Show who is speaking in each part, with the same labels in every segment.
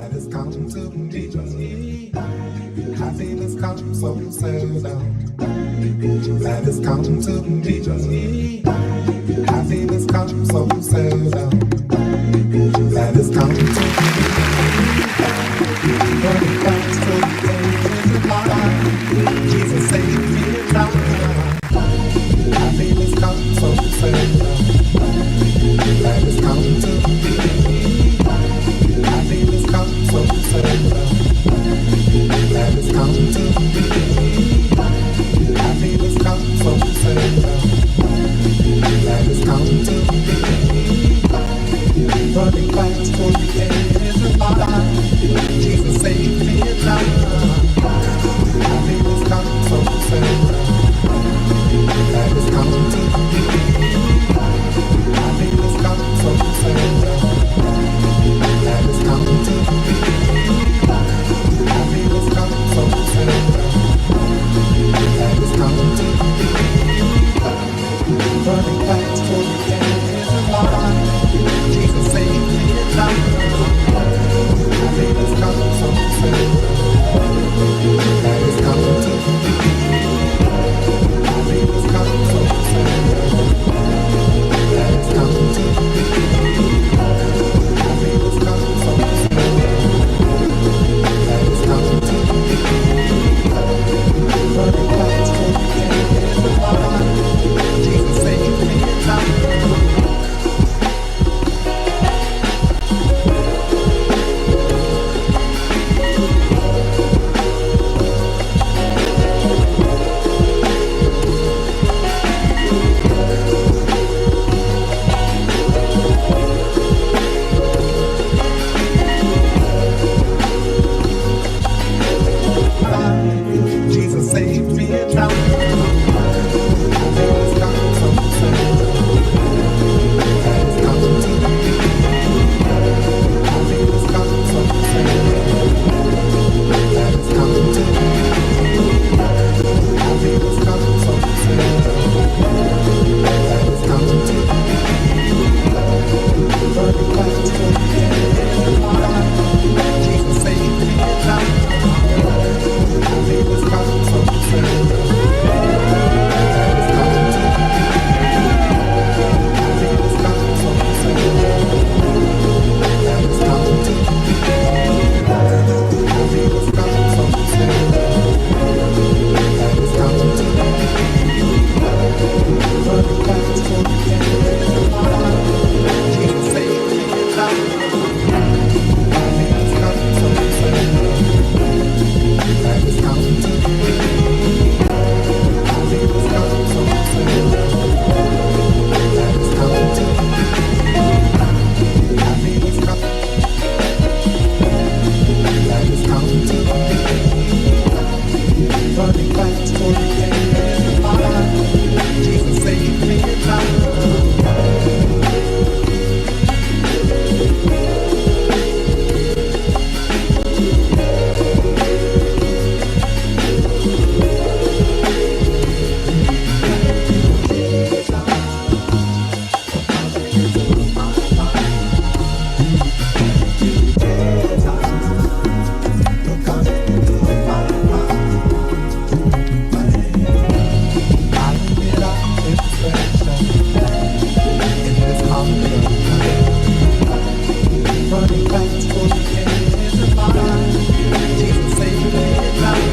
Speaker 1: that has come to me. Happiness comes so seldom. That has come to me. Happiness comes so seldom. That has come to me. Running fast to the end of my life. Jesus saved me in time. Happiness comes so seldom. That has come to me. Happiness comes so seldom. That has come to me. Happiness comes so seldom. That has come to me. Running fast for the edge of my life. Jesus saved me in time. Happiness comes so seldom. That has come to me. Happiness comes so seldom. That has come to me. Happiness comes so seldom. That has come to me. Running fast for the edge of my life. Jesus saved me in time. Happiness comes so seldom. That has come to me. Happiness comes so seldom. That has come to me. Happiness comes so seldom. That has come to me. Running fast for the edge of my life. Jesus saved me in time. Jesus saved me in time. Happiness comes so seldom. That has come to me. Happiness comes so seldom. That has come to me. Happiness comes so seldom. That has come to me. Running fast for the edge of my life. Jesus saved me in time. Happiness comes so seldom. That has come to me. Happiness comes so seldom. That has come to me. Happiness comes so seldom. That has come to me. Running fast for the edge of my life. Jesus saved me in time. Happiness comes so seldom. That has come to me. Happiness comes so seldom. That has come to me. Happiness comes. That has come to me. Running fast for the edge of my life. Jesus saved me in time. Running fast for the edge of my life. Jesus saved me in time.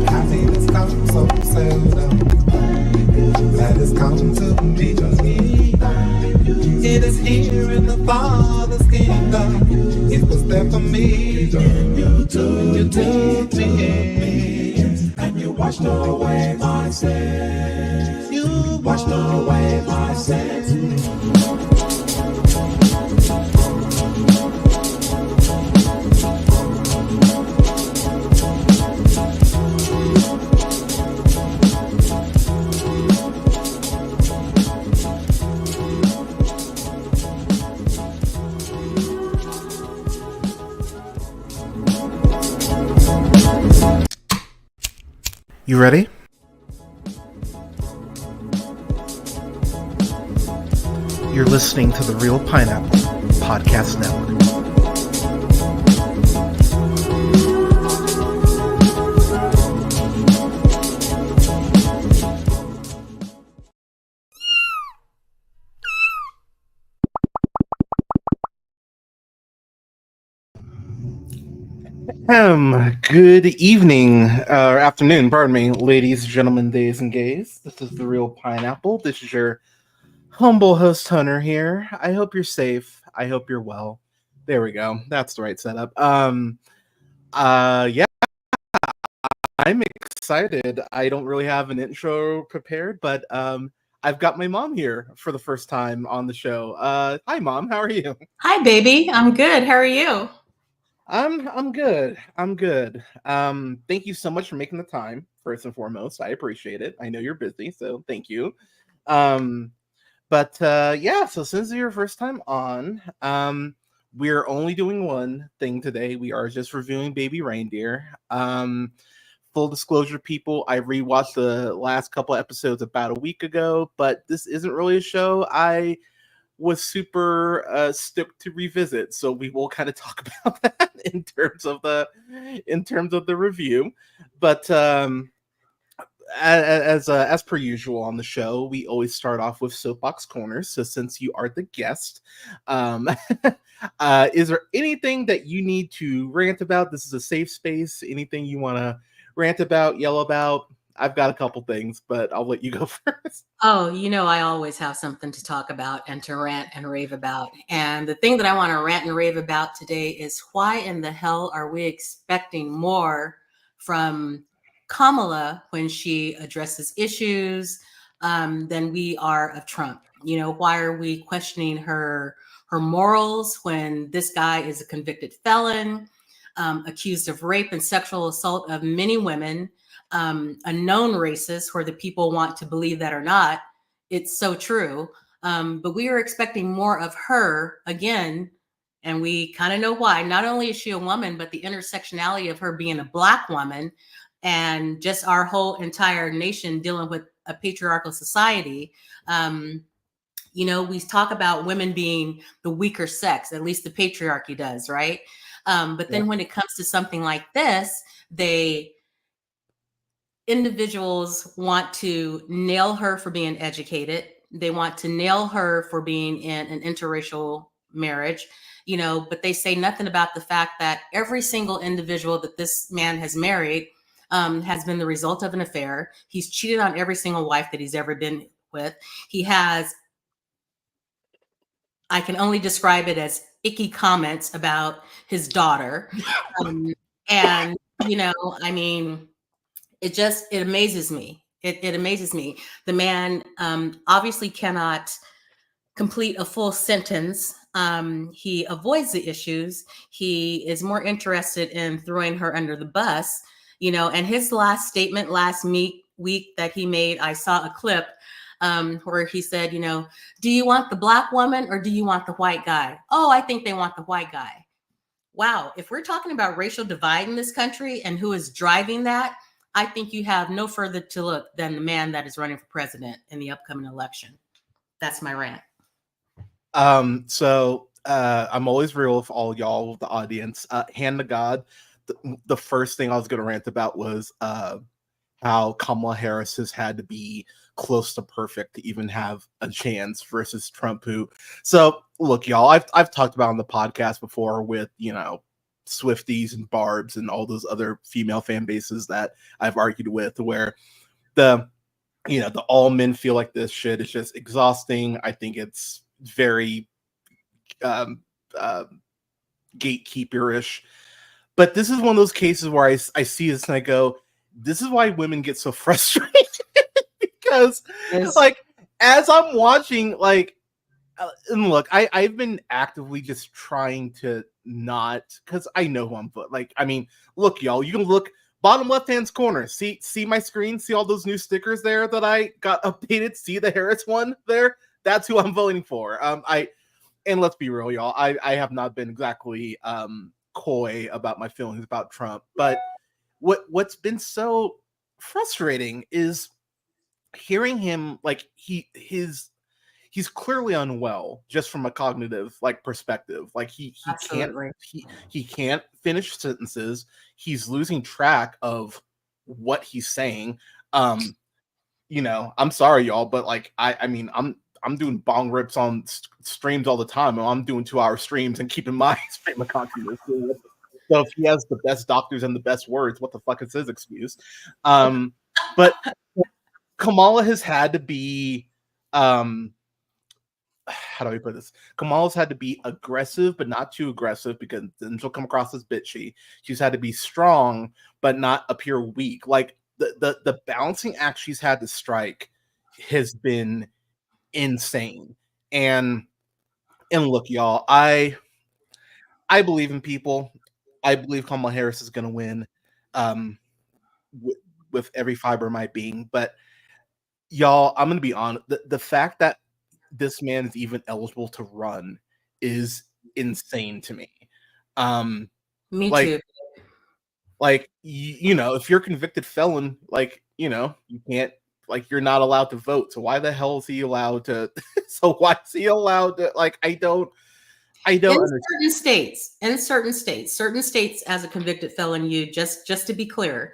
Speaker 1: Happiness comes so seldom. That has come to me. It is here in the Father's kingdom. It was there for me. You took me in. And you washed away my sins. You washed away my sins.
Speaker 2: You ready? You're listening to the Real Pineapple Podcast Network. Good evening, or afternoon, pardon me, ladies, gentlemen, days, and gays. This is the Real Pineapple. This is your humble host, Hunter, here. I hope you're safe. I hope you're well. There we go. That's the right setup. Yeah, I'm excited. I don't really have an intro prepared, but I've got my mom here for the first time on the show. Hi, Mom. How are you?
Speaker 3: Hi, baby. I'm good. How are you?
Speaker 2: I'm good. I'm good. Thank you so much for making the time. First and foremost, I appreciate it. I know you're busy, so thank you. Um, but yeah, so since it's your first time on, we're only doing one thing today. We are just reviewing Baby Reindeer. Full disclosure, people, I rewatched the last couple episodes about a week ago, but this isn't really a show I was super stoked to revisit. So we will kind of talk about that in terms of the review. But as per usual on the show, we always start off with soapbox corners. So since you are the guest, um, is there anything that you need to rant about? This is a safe space. Anything you want to rant about, yell about? I've got a couple things, but I'll let you go first.
Speaker 3: Oh, I always have something to talk about and to rant and rave about. And the thing that I want to rant and rave about today is why in the hell are we expecting more from Kamala when she addresses issues than we are of Trump? Why are we questioning her morals when this guy is a convicted felon, accused of rape and sexual assault of many women? A known racist, where the people want to believe that or not. It's so true. But we are expecting more of her again. And we kind of know why. Not only is she a woman, but the intersectionality of her being a Black woman and just our whole entire nation dealing with a patriarchal society. We talk about women being the weaker sex, at least the patriarchy does, right? But then
Speaker 2: Yep.
Speaker 3: when it comes to something like this, individuals want to nail her for being educated. They want to nail her for being in an interracial marriage, but they say nothing about the fact that every single individual that this man has married has been the result of an affair. He's cheated on every single wife that he's ever been with. He has, I can only describe it as icky comments about his daughter. Um, and, I mean, it amazes me. It amazes me. The man obviously cannot complete a full sentence. He avoids the issues. He is more interested in throwing her under the bus, and his last statement last week that he made, I saw a clip where he said, do you want the Black woman or do you want the white guy? Oh, I think they want the white guy. Wow. If we're talking about racial divide in this country and who is driving that, I think you have no further to look than the man that is running for president in the upcoming election. That's my rant.
Speaker 2: So I'm always real with all y'all, the audience. Hand to God, the first thing I was gonna rant about was how Kamala Harris has had to be close to perfect to even have a chance versus Trump. Who, so look, y'all, I've talked about on the podcast before with Swifties and Barbs and all those other female fan bases that I've argued with, where the the all men feel like this shit is just exhausting. I think it's very um, uh, gatekeeperish. But this is one of those cases where I see this and I go, this is why women get so frustrated because,
Speaker 3: Yes.
Speaker 2: like, as I'm watching, like, and look, I've been actively just trying to not, because I know who I'm, like, I mean, look, y'all, you can look bottom left hand corner, see my screen, see all those new stickers there that I got updated, see the Harris one there. That's who I'm voting for. And let's be real, y'all. I have not been exactly coy about my feelings about Trump, but what's been so frustrating is hearing him, like, he's clearly unwell just from a cognitive, like, perspective. Like,
Speaker 3: Absolutely.
Speaker 2: he can't finish sentences. He's losing track of what he's saying. I'm sorry, y'all, but, like, I mean, I'm doing bong rips on streams all the time. I'm doing 2-hour streams and keeping my stream of consciousness. So if he has the best doctors and the best words, what the fuck is his excuse? But Kamala has had to be, how do I put this? Kamala's had to be aggressive, but not too aggressive because then she'll come across as bitchy. She's had to be strong, but not appear weak. Like the balancing act she's had to strike has been insane. And look, y'all, I believe in people. I believe Kamala Harris is going to win, um, with every fiber of my being. But y'all, I'm going to be honest. The fact that this man is even eligible to run is insane to me.
Speaker 3: Me
Speaker 2: Like,
Speaker 3: too.
Speaker 2: you know, if you're a convicted felon, like, you know, you can't, like, you're not allowed to vote. So why the hell is he allowed to? So why is he allowed to? Like, I don't understand.
Speaker 3: In certain states, as a convicted felon, you just to be clear,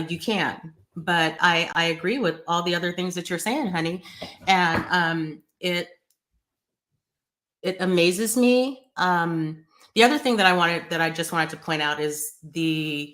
Speaker 3: you can. But I agree with all the other things that you're saying, honey, and it amazes me. The other thing that I just wanted to point out is the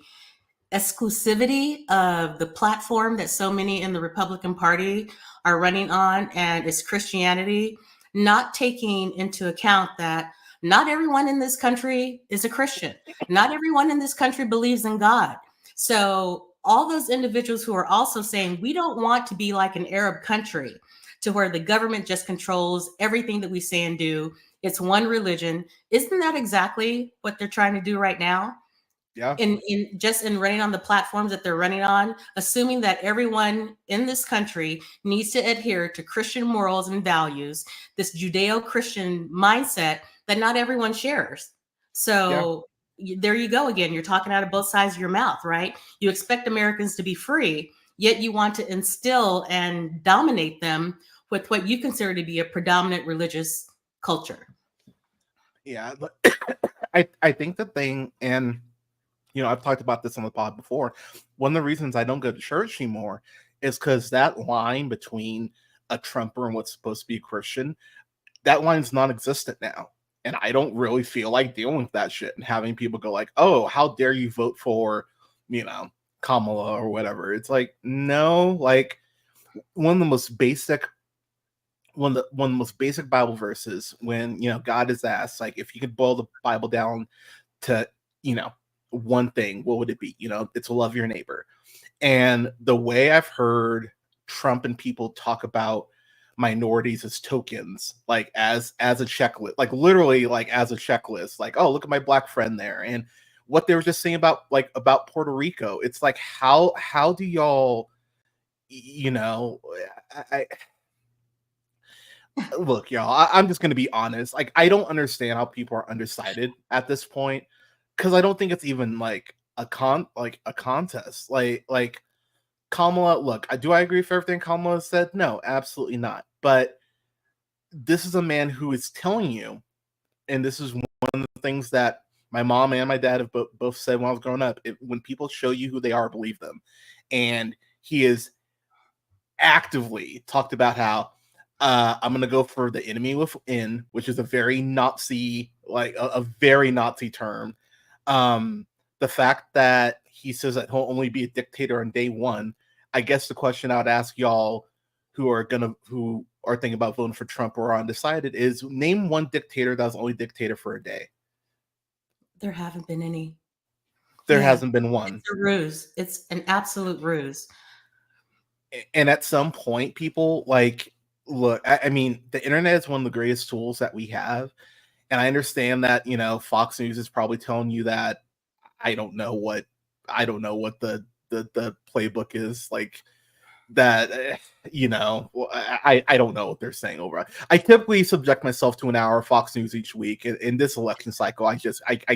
Speaker 3: exclusivity of the platform that so many in the Republican Party are running on, and it's Christianity, not taking into account that not everyone in this country is a Christian. Not everyone in this country believes in God. So all those individuals who are also saying we don't want to be like an Arab country to where the government just controls everything that we say and do. It's one religion. Isn't that exactly what they're trying to do right now?
Speaker 2: Yeah.
Speaker 3: In running on the platforms that they're running on, assuming that everyone in this country needs to adhere to Christian morals and values, this Judeo-Christian mindset that not everyone shares. So there you go again. You're talking out of both sides of your mouth, right? You expect Americans to be free, yet you want to instill and dominate them with what you consider to be a predominant religious culture.
Speaker 2: Yeah. But I think the thing, and you know, I've talked about this on the pod before. One of the reasons I don't go to church anymore is because that line between a Trumper and what's supposed to be a Christian, that line's non-existent now. And I don't really feel like dealing with that shit and having people go like, oh, how dare you vote for, you know, Kamala or whatever. It's like, no, like one of the most basic Bible verses, when, you know, God is asked, like, if you could boil the Bible down to, you know, one thing, what would it be? You know, it's to love your neighbor. And the way I've heard Trump and people talk about minorities as tokens, like as a checklist, like literally like as a checklist, like, oh, look at my black friend there. And what they were just saying about Puerto Rico, it's like, how do y'all, you know, I look, y'all, I'm just gonna be honest. Like, I don't understand how people are undecided at this point, because I don't think it's even like a contest. Like Kamala, look, do I agree with everything Kamala said? No, absolutely not. But this is a man who is telling you, and this is one of the things that my mom and my dad have both said when I was growing up. When people show you who they are, believe them. And he is actively talked about how I'm going to go for the enemy within, which is a very Nazi, like a very Nazi term. The fact that he says that he'll only be a dictator on day one. I guess the question I would ask y'all who are thinking about voting for Trump or are undecided is, name one dictator that was only dictator for a day.
Speaker 3: There haven't been any.
Speaker 2: There hasn't been one.
Speaker 3: It's a ruse. It's an absolute ruse.
Speaker 2: And at some point, people, like, look, I mean, the internet is one of the greatest tools that we have. And I understand that, you know, Fox News is probably telling you that I don't know what the playbook is, like, that, you know, I don't know what they're saying over. I typically subject myself to an hour of Fox News each week. In this election cycle, I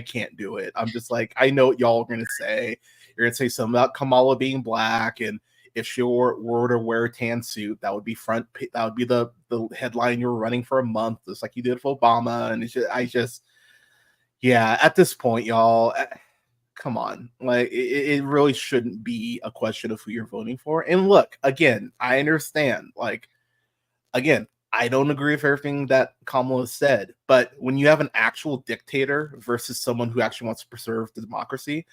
Speaker 2: can't do it. I'm just like, I know what y'all are gonna say. You're gonna say something about Kamala being black, and if she were to wear a tan suit, that would be the headline. You were running for a month, just like you did for Obama. And yeah, at this point, y'all, come on. Like, it really shouldn't be a question of who you're voting for. And look, again, I understand. Like, again, I don't agree with everything that Kamala said, but when you have an actual dictator versus someone who actually wants to preserve the democracy,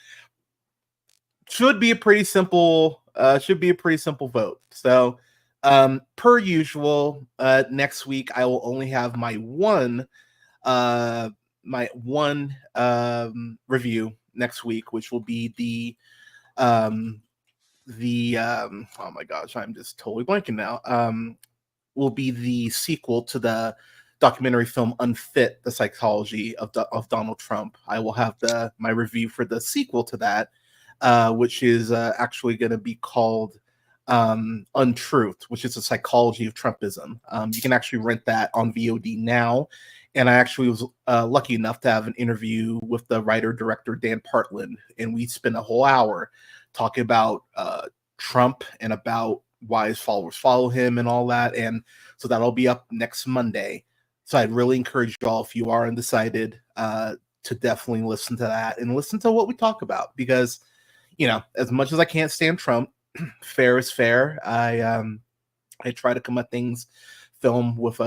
Speaker 2: should be a pretty simple vote. So per usual, next week I will only have my one review next week, which will be oh my gosh, I'm just totally blanking now. Will be the sequel to the documentary film Unfit: The Psychology of Donald Trump. I will have my review for the sequel to that, which is actually going to be called Untruth, which is the psychology of Trumpism. You can actually rent that on VOD now. And I actually was lucky enough to have an interview with the writer-director Dan Partland, and we spent a whole hour talking about Trump and about why his followers follow him and all that. And so that'll be up next Monday. So I'd really encourage you all, if you are undecided, to definitely listen to that and listen to what we talk about, because, you know, as much as I can't stand Trump, fair is fair. I try to come at things film with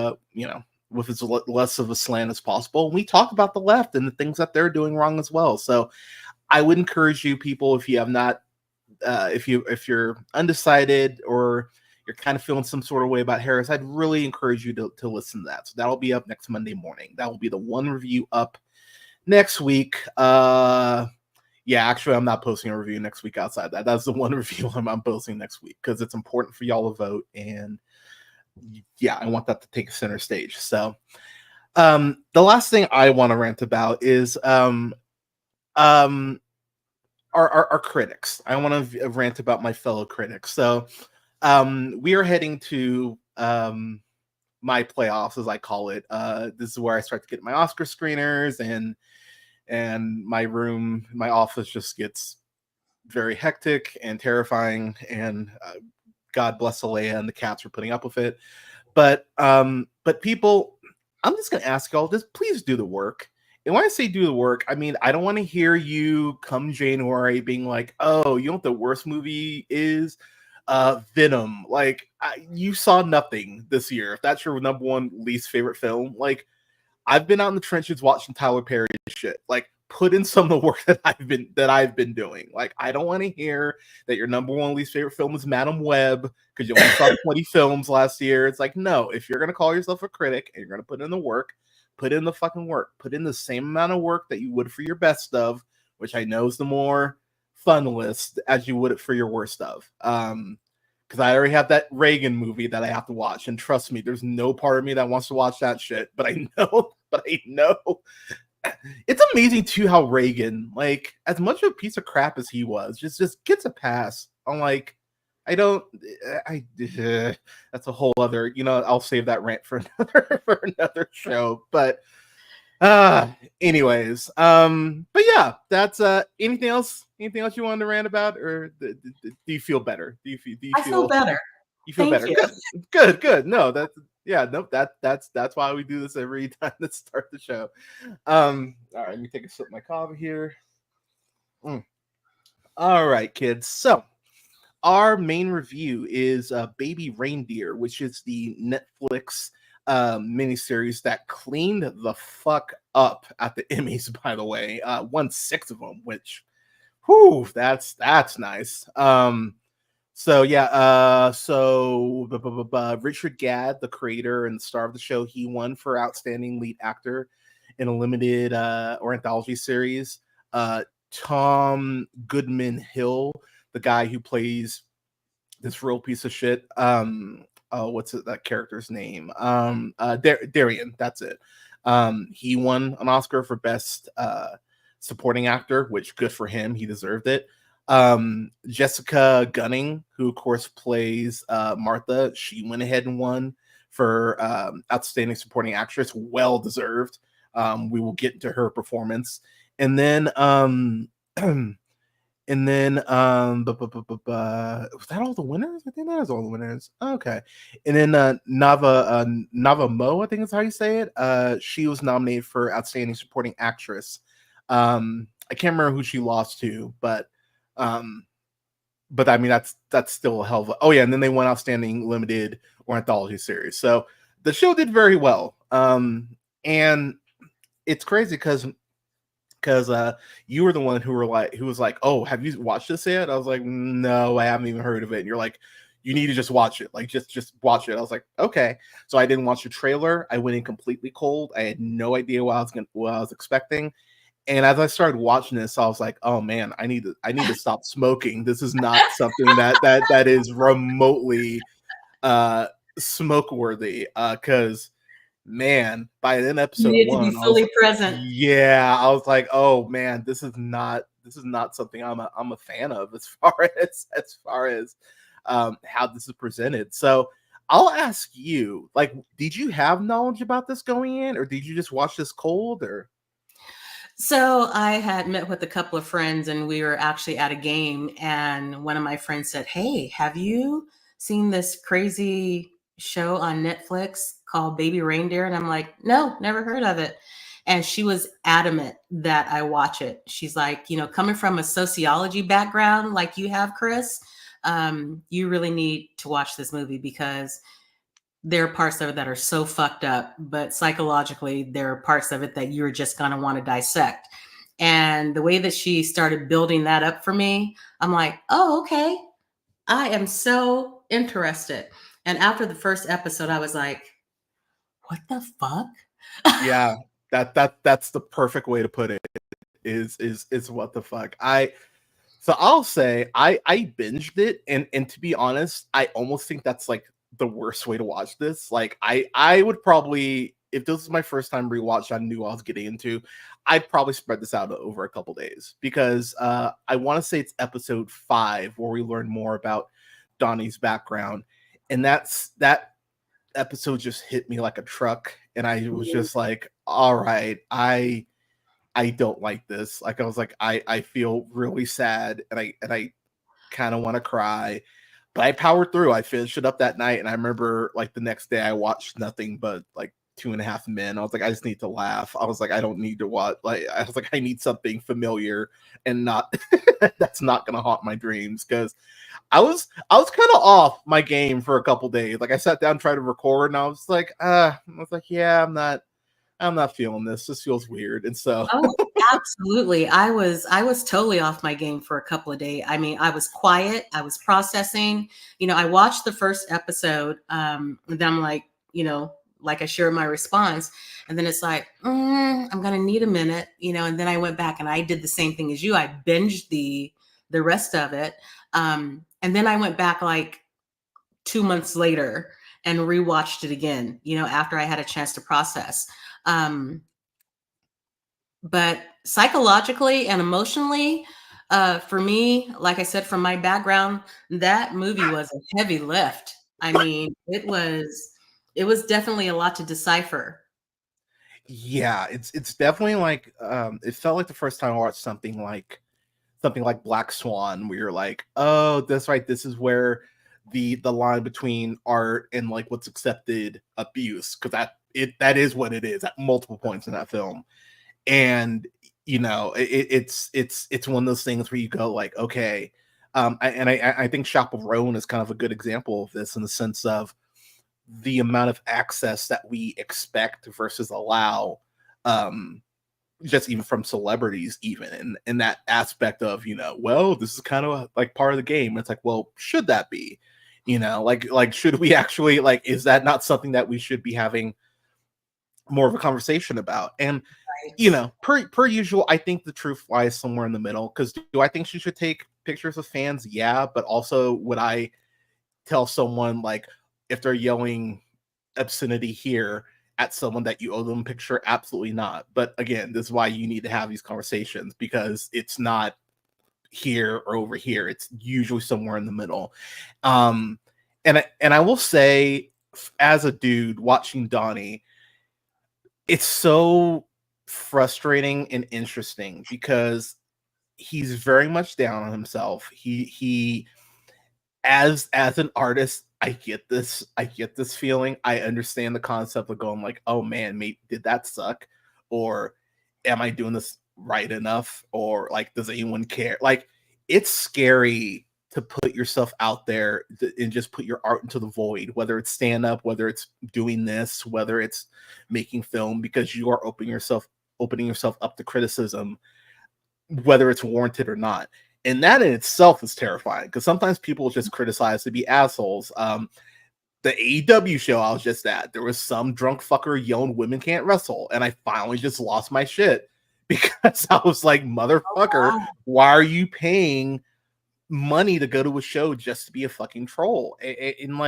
Speaker 2: with as less of a slant as possible. We talk about the left and the things that they're doing wrong as well. So I would encourage you people, if you have not, if you're undecided or you're kind of feeling some sort of way about Harris, I'd really encourage you to listen to that. So that'll be up next Monday morning. That will be the one review up next week. Yeah, actually, I'm not posting a review next week outside that. That's the one review I'm posting next week, because it's important for y'all to vote. And yeah, I want that to take center stage. So the last thing I want to rant about is our critics. I want to rant about my fellow critics. So we are heading to my playoffs, as I call it. This is where I start to get my Oscar screeners, and my office just gets very hectic and terrifying, and God bless Alea and the cats for putting up with it. But people, I'm just gonna ask y'all, just please do the work. And when I say do the work, I mean, I don't want to hear you come January being like, oh, you know what the worst movie is? Venom. Like, you saw nothing this year. If that's your number one least favorite film, like, I've been out in the trenches watching Tyler Perry shit. Like, put in some of the work that I've been doing. Like, I don't want to hear that your number one least favorite film is Madam Web because you only saw 20 films last year. It's like, no, if you're gonna call yourself a critic and you're gonna put in the work, put in the fucking work. Put in the same amount of work that you would for your best of, which I know is the more fun list, as you would for your worst of. Because I already have that Reagan movie that I have to watch, and trust me, there's no part of me that wants to watch that shit. But I know, it's amazing too how Reagan, like, as much of a piece of crap as he was, just gets a pass. I'm like, that's a whole other, I'll save that rant for another show. But anyways, but yeah, that's anything else you wanted to rant about, or do you feel better?
Speaker 3: I feel better.
Speaker 2: You feel
Speaker 3: Thank
Speaker 2: better.
Speaker 3: you.
Speaker 2: Good. No, that's why we do this every time to start the show. All right, let me take a sip of my coffee here. All right, kids. So our main review is Baby Reindeer, which is the Netflix miniseries that cleaned the fuck up at the Emmys, by the way. Won 6 of them, which, whew, that's nice. So yeah, Richard Gadd, the creator and star of the show, he won for Outstanding Lead Actor in a limited or anthology series. Tom Goodman Hill, the guy who plays this real piece of shit. What's that character's name? Darian, that's it. He won an Oscar for Best Supporting Actor, which good for him. He deserved it. Jessica Gunning, who of course plays Martha, she went ahead and won for Outstanding Supporting Actress. Well deserved. We will get into her performance. And then was that all the winners? I think that is all the winners. Okay. And then Nava Mo, I think is how you say it. She was nominated for Outstanding Supporting Actress. I can't remember who she lost to, but I mean that's still a hell of a, oh yeah, and then they won Outstanding Limited or Anthology Series. So the show did very well. And it's crazy because you were the one who was like, oh, have you watched this yet? I was like, no, I haven't even heard of it. And you're like, you need to just watch it. Like, just watch it. I was like, okay. So I didn't watch the trailer. I went in completely cold. I had no idea what I was expecting. And as I started watching this, I was like, oh man, I need to stop smoking. This is not something that is remotely smoke worthy. Cause man, by then
Speaker 3: You
Speaker 2: episode
Speaker 3: need to be
Speaker 2: one,
Speaker 3: fully present.
Speaker 2: I was like, oh man, this is not something I'm a fan of as far as how this is presented. So I'll ask you, like, did you have knowledge about this going in, or did you just watch this cold, or?
Speaker 3: So I had met with a couple of friends and we were actually at a game, and one of my friends said, hey, have you seen this crazy show on Netflix called Baby Reindeer? And I'm like, no, never heard of it. And she was adamant that I watch it. She's like, coming from a sociology background like you have, Chris, you really need to watch this movie because there are parts of it that are so fucked up, but psychologically, there are parts of it that you're just going to want to dissect. And the way that she started building that up for me, I'm like, oh, okay. I am so interested. And after the first episode, I was like, what the fuck?
Speaker 2: Yeah, that's the perfect way to put it. Is what the fuck? So I'll say I binged it, and to be honest, I almost think that's like the worst way to watch this. Like I would probably, if this was my first time rewatch, I knew I was getting into, I'd probably spread this out over a couple days because I want to say it's episode 5 where we learn more about Donnie's background, and that episode just hit me like a truck, and I was just like, all right, I don't like this. Like I was like, I feel really sad, and I kind of want to cry, but I powered through. I finished it up that night, and I remember like the next day I watched nothing but like 2.5 Men. I was like, I just need to laugh. I was like, I don't need to watch. Like I was like, I need something familiar and not that's not gonna haunt my dreams, because I was kind of off my game for a couple days. Like I sat down, tried to record, and I was like, yeah, I'm not feeling this. This feels weird. And so
Speaker 3: Oh, absolutely. I was totally off my game for a couple of days. I mean, I was quiet. I was processing. I watched the first episode. And then I'm like, like I shared my response. And then it's like, I'm gonna need a minute, and then I went back and I did the same thing as you. I binged the rest of it. And then I went back like 2 months later and rewatched it again, after I had a chance to process. But psychologically and emotionally, for me, like I said, from my background, that movie was a heavy lift. I mean, it was definitely a lot to decipher.
Speaker 2: yeah, it's definitely like it felt like the first time I watched something like Black Swan, where you're like, oh, that's right, this is where the line between art and like what's accepted abuse, because that is what it is at multiple points in that film. And it's one of those things where you go like, okay, I think Shop of Roan is kind of a good example of this, in the sense of the amount of access that we expect versus allow, just even from celebrities, even in that aspect of, well, this is kind of like part of the game. It's like, well, should that be, like should we actually, like, is that not something that we should be having more of a conversation about? And per usual, I think the truth lies somewhere in the middle. Because do I think she should take pictures of fans? Yeah, but also, would I tell someone, like, if they're yelling obscenity here at someone, that you owe them a picture? Absolutely not. But again, this is why you need to have these conversations, because it's not here or over here. It's usually somewhere in the middle. And I will say, as a dude watching Donnie, it's so frustrating and interesting because he's very much down on himself. He as an artist, I get this feeling. I understand the concept of going like, oh man, mate, did that suck? Or am I doing this right enough? Or like, does anyone care? Like, it's scary to put yourself out there and just put your art into the void, whether it's stand up, whether it's doing this, whether it's making film, because you are opening yourself up to criticism, whether it's warranted or not. And that in itself is terrifying, because sometimes people just criticize to be assholes. The AEW show I was just at, there was some drunk fucker yelling women can't wrestle, and I finally just lost my shit because I was like, motherfucker,
Speaker 3: wow.
Speaker 2: why are you paying money to go to a show just to be a fucking troll? And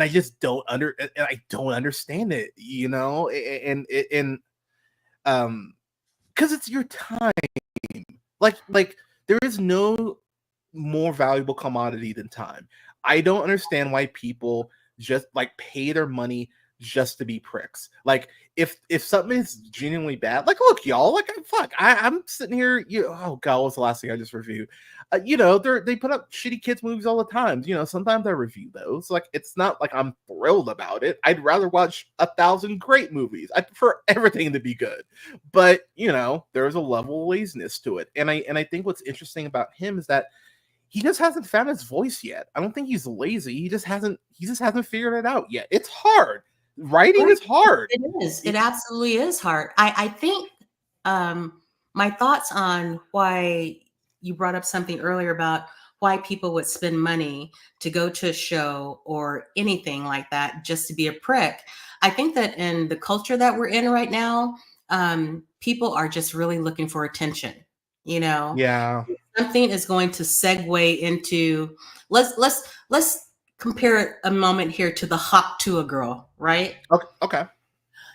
Speaker 2: I just don't understand it, because it's your time. Like there is no more valuable commodity than time. I don't understand why people just like pay their money just to be pricks. Like if something is genuinely bad, like look, y'all, like fuck, I'm sitting here. Oh god, what's the last thing I just reviewed? They put up shitty kids movies all the time. Sometimes I review those. Like it's not like I'm thrilled about it. I'd rather watch 1,000 great movies. I prefer everything to be good, but there's a level of laziness to it. And I think what's interesting about him is that he just hasn't found his voice yet. I don't think he's lazy. He just hasn't figured it out yet. It's hard. Writing is hard.
Speaker 3: It is. It absolutely is hard. I think my thoughts on why you brought up something earlier about why people would spend money to go to a show or anything like that just to be a prick. I think that in the culture that we're in right now, people are just really looking for attention.
Speaker 2: Yeah.
Speaker 3: Something is going to segue into let's compare a moment here to the hop to a girl, right?
Speaker 2: Okay.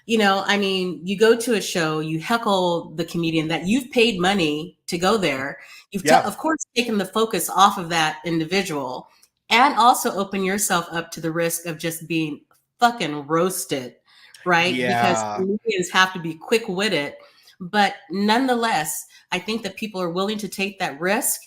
Speaker 3: I mean, you go to a show, you heckle the comedian that you've paid money to go there. You've, of course, taken the focus off of that individual, and also open yourself up to the risk of just being fucking roasted, right?
Speaker 2: Yeah.
Speaker 3: Because comedians have to be quick-witted. But nonetheless, I think that people are willing to take that risk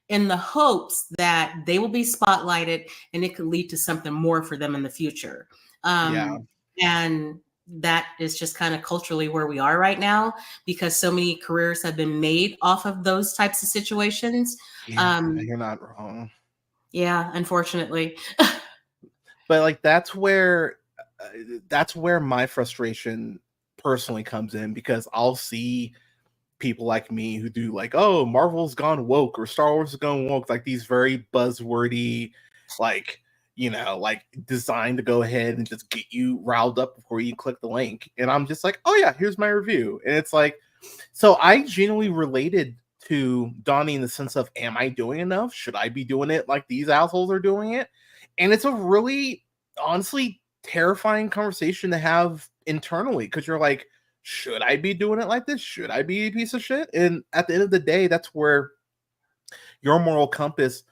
Speaker 3: in the hopes that they will be spotlighted and it could lead to something more for them in the future. And that is just kind of culturally where we are right now, because so many careers have been made off of those types of situations.
Speaker 2: Yeah, you're not wrong.
Speaker 3: Yeah, unfortunately.
Speaker 2: But like that's where my frustration personally comes in, because I'll see people like me who do like, oh, Marvel's gone woke or Star Wars has gone woke, like these very buzzwordy, like designed to go ahead and just get you riled up before you click the link. And I'm just like, oh yeah, here's my review. And it's like, so I genuinely related to Donnie in the sense of, am I doing enough? Should I be doing it like these assholes are doing it? And it's a really, honestly, terrifying conversation to have internally, because you're like, should I be doing it like this? Should I be a piece of shit? And at the end of the day, that's where your moral compass,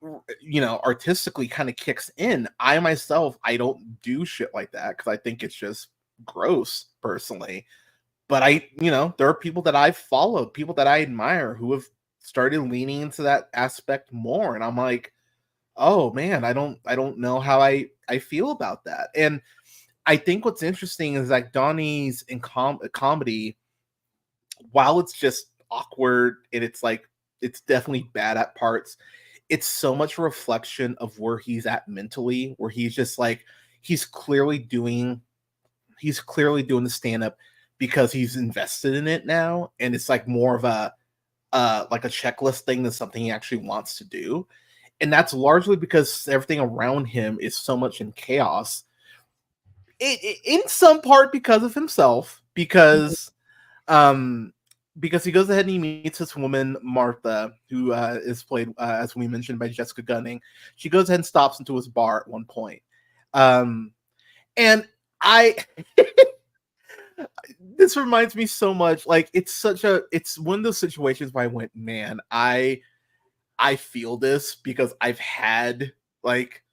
Speaker 2: artistically kind of kicks in. I myself, I don't do shit like that because I think it's just gross personally. But there are people that I've followed, people that I admire, who have started leaning into that aspect more. And I'm like, oh man, I don't know how I feel about that. And I think what's interesting is like Donnie's in comedy, while it's just awkward and it's like, it's definitely bad at parts, it's so much a reflection of where he's at mentally, where he's just like, he's clearly doing the stand-up because he's invested in it now. And it's like more of a checklist thing than something he actually wants to do. And that's largely because everything around him is so much in chaos. In some part because of himself, because he goes ahead and he meets this woman, Martha, who is played, as we mentioned, by Jessica Gunning. She goes ahead and stops into his bar at one point. And I, this reminds me so much, like, it's one of those situations where I went, man, I feel this, because I've had, like,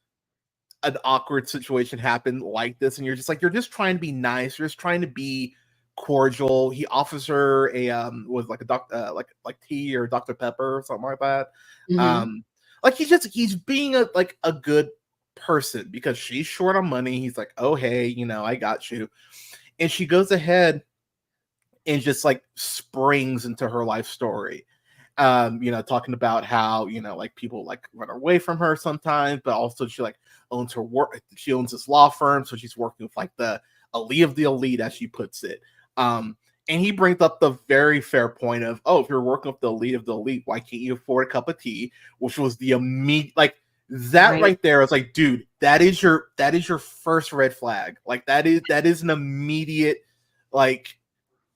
Speaker 2: an awkward situation happen like this, and you're just trying to be nice, you're just trying to be cordial. He offers her a was like a like tea or Dr. Pepper or something like that. Like he's being a good person because she's short on money. He's like, oh hey, I got you. And she goes ahead and just like springs into her life story. talking about how, like people like run away from her sometimes, but also she like owns her work. She owns this law firm, so she's working with like the elite of the elite, as she puts it. And he brings up the very fair point of, oh, if you're working with the elite of the elite, why can't you afford a cup of tea? Which was the immediate, like that right there. Is like, dude, that is your first red flag. Like that is an immediate, like,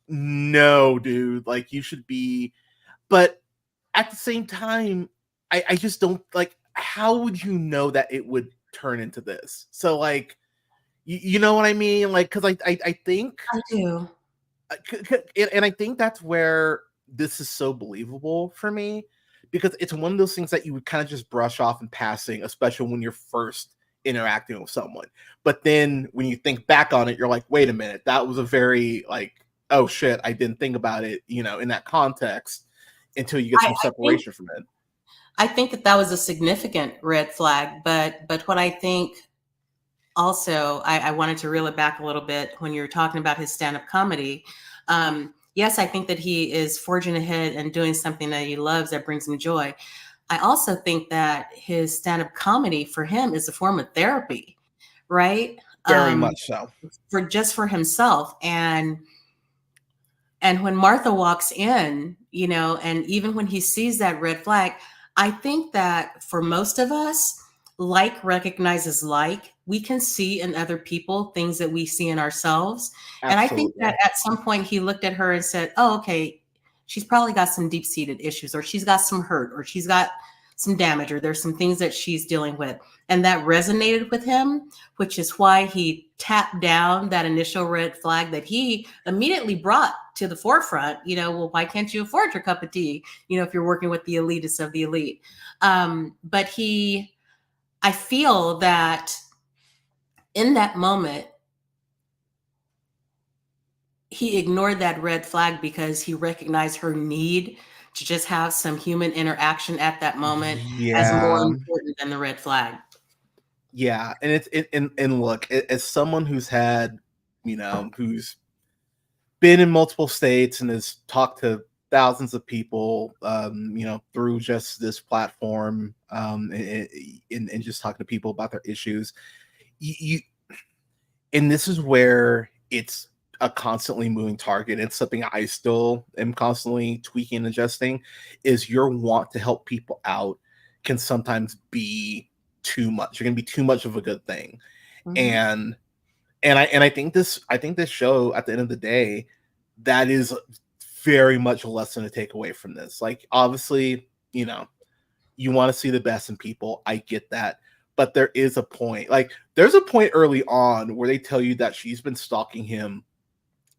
Speaker 2: no, dude, like you should be. But at the same time, I just don't like. How would you know that it would turn into this? So like, you know what I mean? Like, because I think
Speaker 3: I do.
Speaker 2: And I think that's where this is so believable for me, because it's one of those things that you would kind of just brush off in passing, especially when you're first interacting with someone. But then when you think back on it, you're like, wait a minute, that was a very like, oh shit, I didn't think about it, in that context until you get some separation from it.
Speaker 3: I think that was a significant red flag, but what I think also, I wanted to reel it back a little bit when you're talking about his stand-up comedy. Yes, I think that he is forging ahead and doing something that he loves that brings him joy. I also think that his stand-up comedy for him is a form of therapy, right?
Speaker 2: Very much so.
Speaker 3: For himself. And when Martha walks in, and even when he sees that red flag, I think that for most of us, like recognizes like. We can see in other people things that we see in ourselves. Absolutely. And I think that at some point he looked at her and said, oh, okay, she's probably got some deep-seated issues, or she's got some hurt, or she's got some damage, or there's some things that she's dealing with. And that resonated with him, which is why he tapped down that initial red flag that he immediately brought to the forefront. Well, why can't you afford your cup of tea, if you're working with the elitist of the elite? But I feel that in that moment, he ignored that red flag because he recognized her need to just have some human interaction at that moment as more important than the red flag.
Speaker 2: Yeah, and look, as someone who's had, who's been in multiple states and has talked to thousands of people, through just this platform, and just talking to people about their issues, and this is where it's a constantly moving target. It's something I still am constantly tweaking and adjusting, is your want to help people out can sometimes be too much. You're going to be too much of a good thing. Mm-hmm. And I think this show, at the end of the day, that is very much a lesson to take away from this. Like, obviously, you want to see the best in people. I get that. But there is a point, there's a point early on where they tell you that she's been stalking him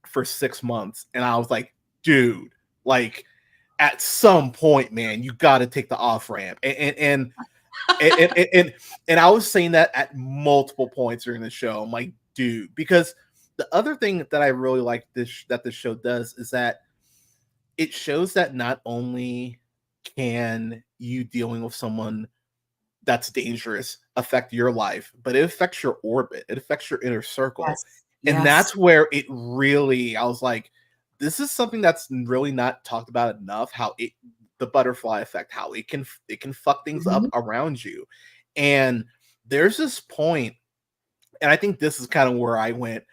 Speaker 2: for 6 months. And I was like, dude, like at some point, man, you got to take the off ramp. And I was saying that at multiple points during the show. I'm like, dude, because the other thing that I really like this show does is that it shows that not only can you dealing with someone that's dangerous affect your life, but it affects your orbit. It affects your inner circle. Yes. And that's where it really, I was like, this is something that's really not talked about enough, how the butterfly effect, how it can fuck things up around you. And there's this point, and I think this is kind of where I went,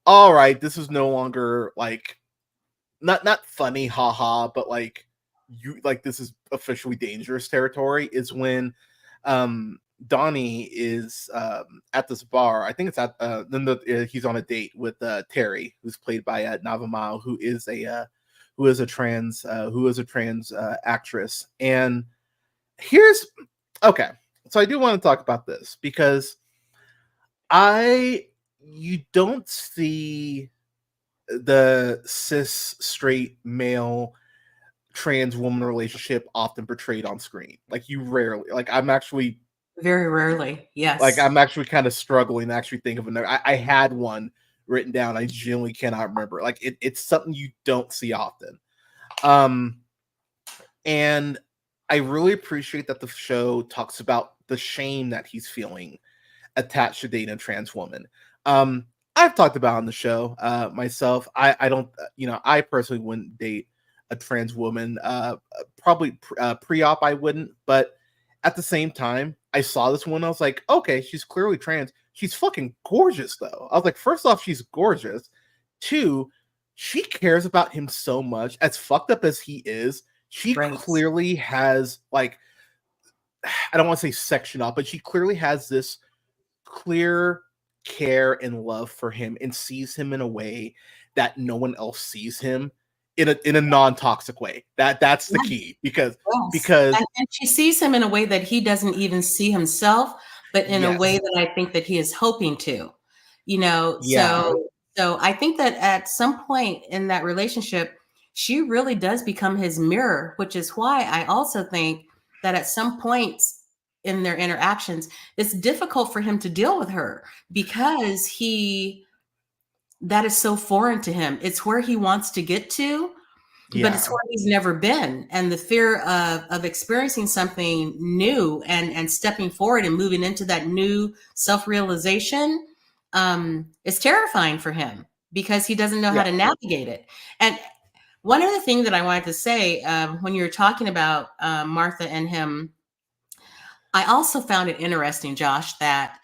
Speaker 2: all right, this is no longer like not funny, haha, but like this is officially dangerous territory, is when Donnie is at this bar. I think it's at he's on a date with Terry, who's played by Navamao, who is a trans actress. And so I do want to talk about this, because you don't see the cis straight male trans woman relationship often portrayed on screen. Like, you rarely, like, I'm actually
Speaker 3: very rarely, yes,
Speaker 2: like I'm actually kind of struggling to actually think of another. I had one written down, I genuinely cannot remember. Like, it's something you don't see often. And I really appreciate that the show talks about the shame that he's feeling attached to dating a trans woman. I've talked about on the show myself. I don't, I personally wouldn't date a trans woman. Probably pre-op I wouldn't, but at the same time, I saw this one. I was like, okay, she's clearly trans. She's fucking gorgeous, though. I was like, first off, she's gorgeous. Two, she cares about him so much. As fucked up as he is, she
Speaker 3: Right.
Speaker 2: clearly has, like, I don't want to say section up, but she clearly has this clear care and love for him and sees him in a way that no one else sees him, in a non-toxic way. That's the key, because
Speaker 3: and she sees him in a way that he doesn't even see himself, but in a way that I think that he is hoping to, so I think that at some point in that relationship, she really does become his mirror, which is why I also think that at some points in their interactions, it's difficult for him to deal with her, because that is so foreign to him. It's where he wants to get to, but it's where he's never been. And the fear of experiencing something new and stepping forward and moving into that new self-realization is terrifying for him, because he doesn't know how to navigate it. And one other thing that I wanted to say, when you were talking about Martha and him, I also found it interesting, Josh, that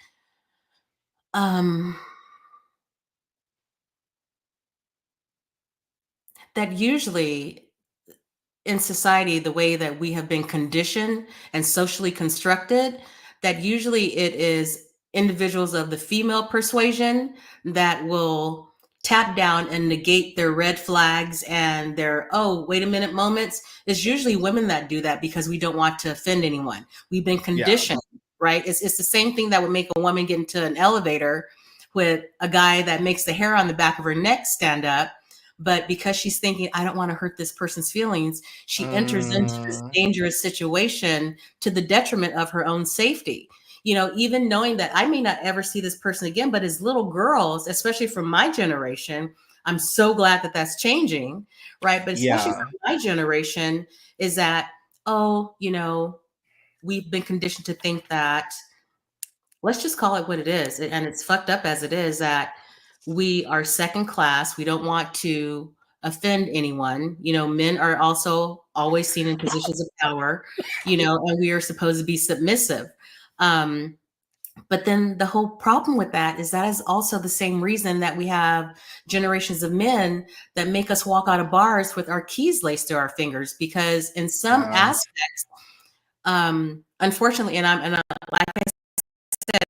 Speaker 3: that usually in society, the way that we have been conditioned and socially constructed, that usually it is individuals of the female persuasion that will tap down and negate their red flags and their, oh, wait a minute moments. It's usually women that do that because we don't want to offend anyone. We've been conditioned, right? It's the same thing that would make a woman get into an elevator with a guy that makes the hair on the back of her neck stand up. But because she's thinking, I don't want to hurt this person's feelings, she enters into this dangerous situation to the detriment of her own safety. Even knowing that I may not ever see this person again, but as little girls, especially from my generation, I'm so glad that that's changing, right? But especially from my generation, is that, we've been conditioned to think that, let's just call it what it is. And it's fucked up as it is, that we are second class. We don't want to offend anyone. Men are also always seen in positions of power, and we are supposed to be submissive. But then the whole problem with that is also the same reason that we have generations of men that make us walk out of bars with our keys laced to our fingers, because in some aspects, unfortunately, like I said,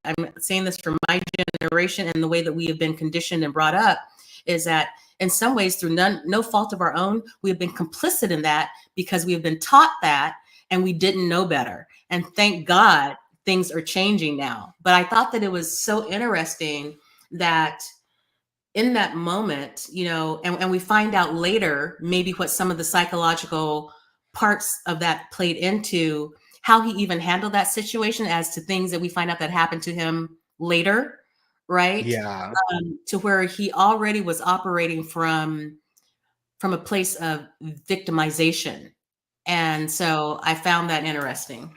Speaker 3: I'm saying this for my generation and the way that we have been conditioned and brought up, is that in some ways, through no fault of our own, we have been complicit in that, because we have been taught that and we didn't know better. And thank God things are changing now. But I thought that it was so interesting that in that moment, and we find out later maybe what some of the psychological parts of that played into how he even handled that situation, as to things that we find out that happened to him later, right?
Speaker 2: Yeah.
Speaker 3: To where he already was operating from a place of victimization. And so I found that interesting.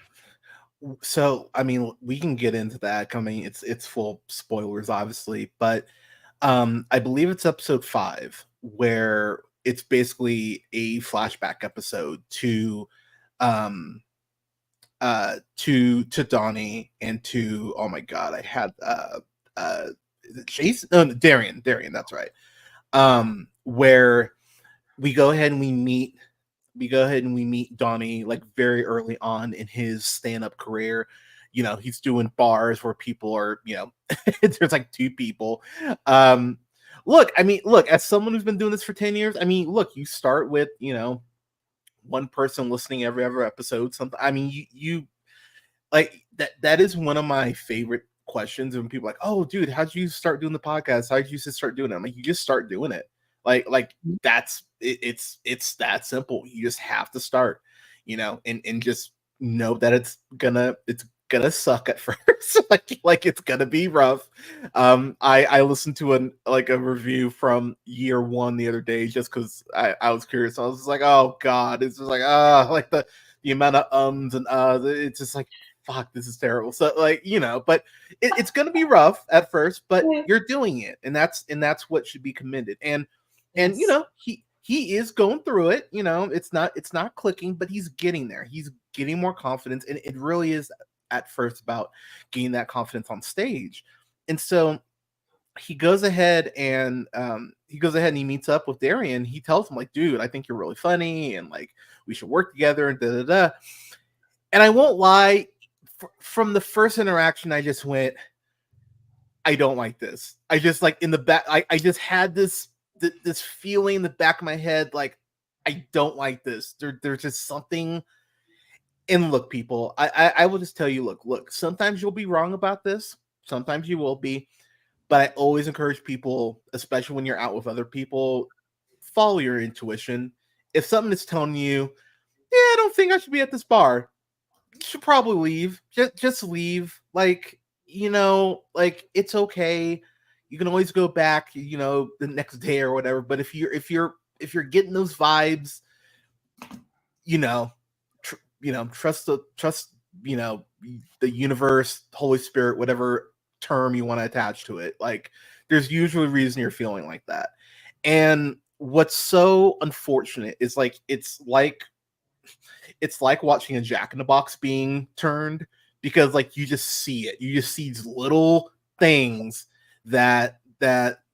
Speaker 2: So, I mean, we can get into that. I mean, it's full of spoilers, obviously, but I believe it's episode 5, where it's basically a flashback episode to Donnie and to, oh my god, I had Jason, no, Darian, that's right. Where we go ahead and we meet Donnie, like, very early on in his stand-up career. He's doing bars where people are, there's like 2 people. Look, as someone who's been doing this for 10 years, you start with, one person listening every other episode, something. You like that is one of my favorite questions when people are like, oh dude, how'd you start doing the podcast? How'd you just start doing it? I'm like, you just start doing it. Like that's it, it's that simple. You just have to start, and just know that it's gonna suck at first. like it's gonna be rough. I listened to a review from year 1 the other day, just because I was curious. I was just like, oh god, it's just like like the amount of ums and it's just like, fuck, this is terrible. So but it's gonna be rough at first, but you're doing it, and that's what should be commended. And
Speaker 3: Yes.
Speaker 2: he is going through it. You know, it's not clicking, but he's getting there. He's getting more confidence, and it really is at first about gaining that confidence on stage. And so he goes ahead and he meets up with Darian. He tells him like, dude, I think you're really funny, and like we should work together, and da da da. And I won't lie, from the first interaction, I just went, I don't like this. I just like in the back, I just had this feeling in the back of my head, like I don't like this. There's just something. And look, people, I will just tell you, look, sometimes you'll be wrong about this. Sometimes you will be. But I always encourage people, especially when you're out with other people, follow your intuition. If something is telling you, yeah, I don't think I should be at this bar, you should probably leave. Just leave. Like, you know, like it's okay. You can always go back, you know, the next day or whatever. But if you're getting those vibes, you know, trust you know, the universe, Holy Spirit, whatever term you want to attach to it. Like there's usually a reason you're feeling like that. And what's so unfortunate is like it's like watching a Jack in the Box being turned, because like you just see it. You just see these little things that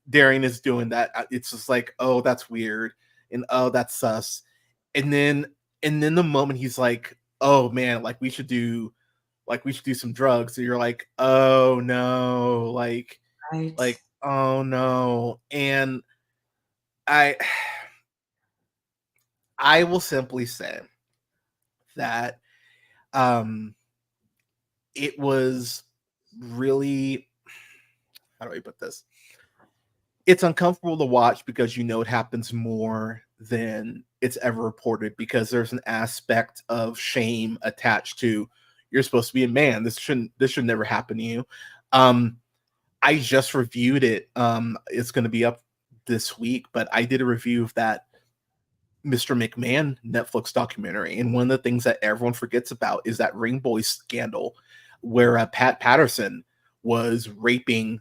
Speaker 2: Darian is doing that it's just like, oh, that's weird, and oh, that's sus. And then the moment he's like, oh man, like we should do some drugs. So you're like, oh no, like oh no. And I will simply say that it was really, how do I put this? It's uncomfortable to watch because you know it happens more than it's ever reported, because there's an aspect of shame attached to, you're supposed to be a man. This should never happen to you. I just reviewed it. It's going to be up this week, but I did a review of that Mr. McMahon Netflix documentary. And one of the things that everyone forgets about is that Ring Boy scandal, where Pat Patterson was raping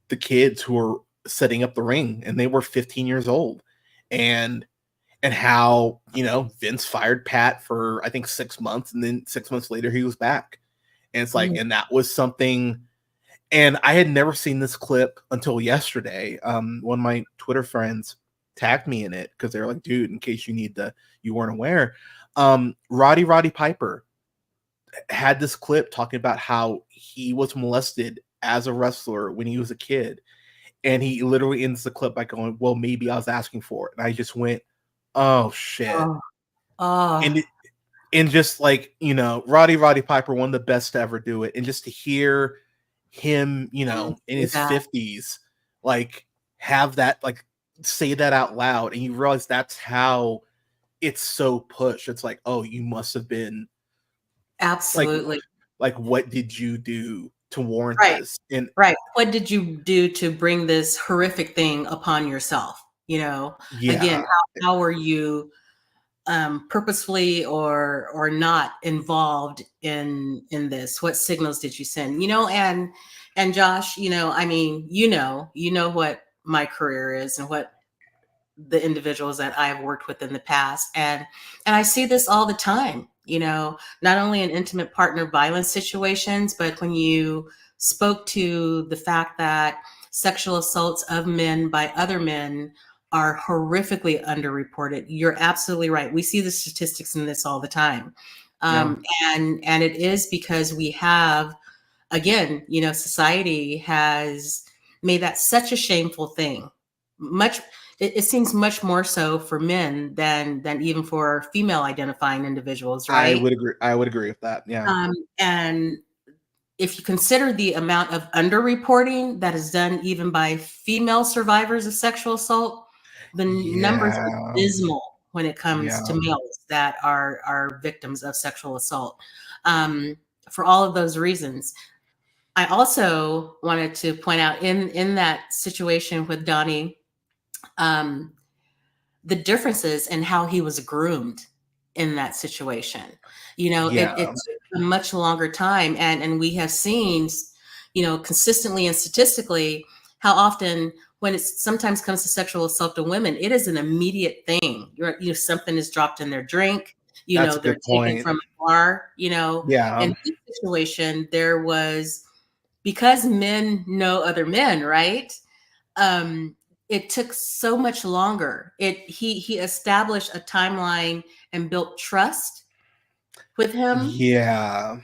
Speaker 2: the kids who were setting up the ring, and they were 15 years old. And how, you know, Vince fired Pat for I think 6 months, and then 6 months later he was back. And it's like, and that was something. And I had never seen this clip until yesterday. One of my Twitter friends tagged me in it because they're like, dude, in case you weren't aware, Roddy Piper had this clip talking about how he was molested as a wrestler when he was a kid. And he literally ends the clip by going, well, maybe I was asking for it. And I just went, oh shit. And just like, you know, Roddy Piper, one of the best to ever do it. And just to hear him, you know, in his 50s, like have that, like say that out loud, and you realize that's how it's so pushed. It's like, oh, you must have been
Speaker 3: absolutely
Speaker 2: like what did you do to warrant this? And
Speaker 3: what did you do to bring this horrific thing upon yourself? You know, again, how were you purposefully or not involved in this? What signals did you send? You know, and Josh, you know, I mean, you know what my career is and what the individuals that I've worked with in the past, and I see this all the time. You know, not only in intimate partner violence situations, but when you spoke to the fact that sexual assaults of men by other men are horrifically underreported. You're absolutely right. We see the statistics in this all the time. And it is because we have, again, you know, society has made that such a shameful thing. It seems much more so for men than even for female identifying individuals, right?
Speaker 2: I would agree with that. Yeah.
Speaker 3: And if you consider the amount of underreporting that is done even by female survivors of sexual assault, the numbers are dismal when it comes to males that are victims of sexual assault. For all of those reasons, I also wanted to point out in that situation with Donnie, the differences in how he was groomed in that situation. You know, it took a much longer time, and we have seen, you know, consistently and statistically how often when it sometimes comes to sexual assault of women, it is an immediate thing. Something is dropped in their drink,
Speaker 2: That's a
Speaker 3: they're
Speaker 2: good
Speaker 3: taken
Speaker 2: point.
Speaker 3: from a bar,
Speaker 2: Yeah.
Speaker 3: In this situation, there was, because men know other men, right? It took so much longer. He established a timeline and built trust with him,
Speaker 2: Yeah.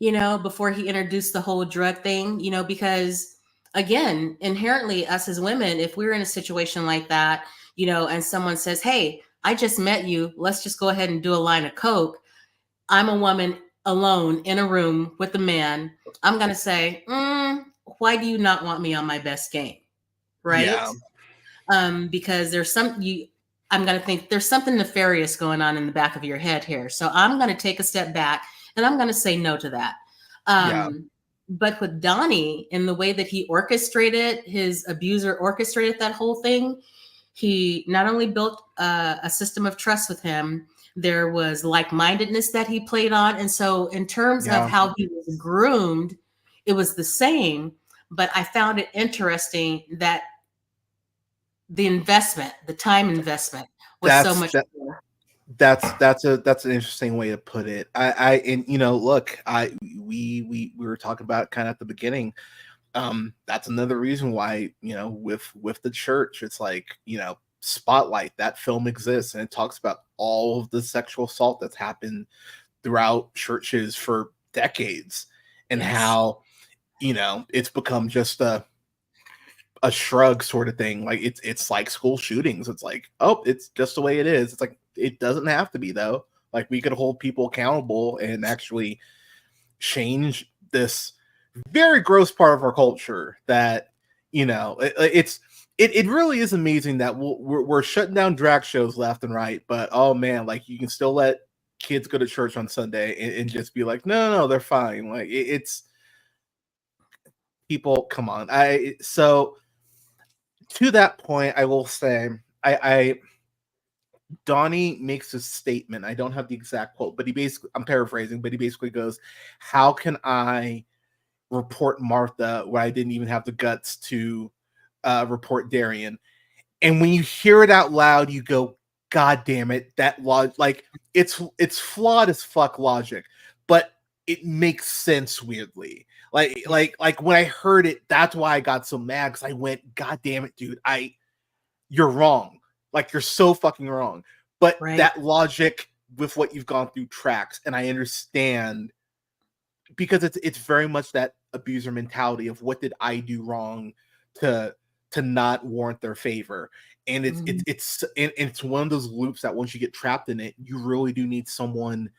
Speaker 3: before he introduced the whole drug thing, because again, inherently us as women, if we're in a situation like that, and someone says, "Hey, I just met you. Let's just go ahead and do a line of coke." I'm a woman alone in a room with a man. I'm going to say, why do you not want me on my best game? Right?
Speaker 2: Yeah.
Speaker 3: Because I'm going to think there's something nefarious going on in the back of your head here. So I'm going to take a step back and I'm going to say no to that.
Speaker 2: Yeah.
Speaker 3: But with Donnie, in the way that he orchestrated, his abuser orchestrated that whole thing, he not only built a system of trust with him, there was like-mindedness that he played on. And so in terms of
Speaker 2: Yeah.
Speaker 3: how he was groomed, it was the same. But I found it interesting that the time investment was so
Speaker 2: That's
Speaker 3: much
Speaker 2: that
Speaker 3: more.
Speaker 2: that's an interesting way to put it. And look, we were talking about kind of at the beginning. That's another reason why, with the church, it's like, Spotlight, that film exists and it talks about all of the sexual assault that's happened throughout churches for decades, and
Speaker 3: Yes.
Speaker 2: how, it's become just a shrug sort of thing. Like it's like school shootings. It's like, oh, it's just the way it is. It's like, it doesn't have to be though. Like, we could hold people accountable and actually change this very gross part of our culture that, it really is amazing that we're shutting down drag shows left and right, but oh man, like, you can still let kids go to church on Sunday and just be like, no, they're fine. Like, it's people, come on. So to that point, I will say, I Donnie makes a statement. I don't have the exact quote, but I'm paraphrasing, but he basically goes, "How can I report Martha when I didn't even have the guts to report Darian?" And when you hear it out loud, you go, "God damn it!" Like, it's flawed as fuck logic, but it makes sense weirdly. Like when I heard it, that's why I got so mad, because I went, "God damn it, dude! You're wrong. Like, you're so fucking wrong." But
Speaker 3: Right.
Speaker 2: that logic with what you've gone through tracks, and I understand, because it's very much that abuser mentality of, what did I do wrong to not warrant their favor? And
Speaker 3: Mhm.
Speaker 2: it's one of those loops that once you get trapped in it, you really do need someone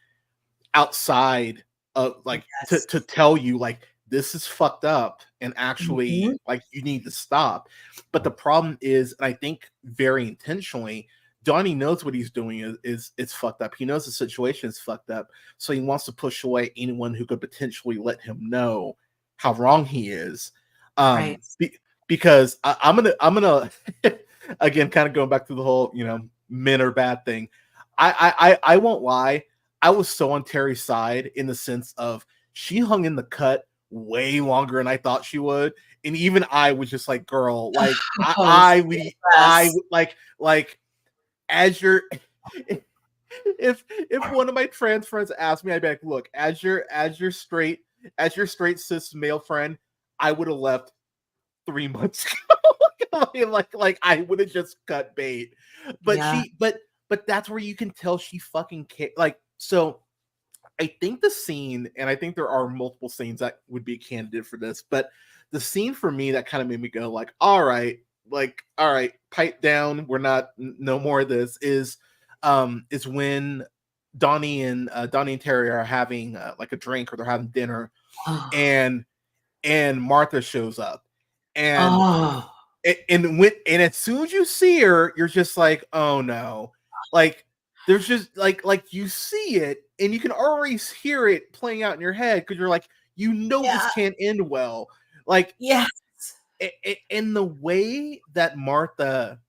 Speaker 2: outside of, like,
Speaker 3: Yes.
Speaker 2: to tell you, like, this is fucked up and
Speaker 3: Mhm.
Speaker 2: actually, like, you need to stop. But the problem is, and I think very intentionally, Donnie knows what he's doing is it's fucked up. He knows the situation is fucked up, so he wants to push away anyone who could potentially let him know how wrong he is.
Speaker 3: Right.
Speaker 2: Because I'm gonna again, kind of going back to the whole, men are bad thing. I won't lie. I was so on Terry's side, in the sense of, she hung in the cut way longer than I thought she would, and even I was just like, "Girl, like,
Speaker 3: Oh,
Speaker 2: I
Speaker 3: yes.
Speaker 2: like, as your if one of my trans friends asked me, I'd be like, "Look, as your straight cis male friend, I would have left 3 months ago." like I would have just cut bait. But
Speaker 3: Yeah.
Speaker 2: but that's where you can tell she fucking like, so I think the scene, and I think there are multiple scenes that would be a candidate for this, but the scene for me that kind of made me go, like, all right, pipe down, we're not, no more of this, is when Donnie and Terry are having like a drink, or they're having dinner,
Speaker 3: Oh.
Speaker 2: and Martha shows up, and
Speaker 3: Oh.
Speaker 2: and as soon as you see her, you're just like, "Oh no!" Like, there's just like you see it, and you can already hear it playing out in your head, because you're like, this
Speaker 3: Yeah.
Speaker 2: can't end well. Like,
Speaker 3: Yes.
Speaker 2: and the way that Martha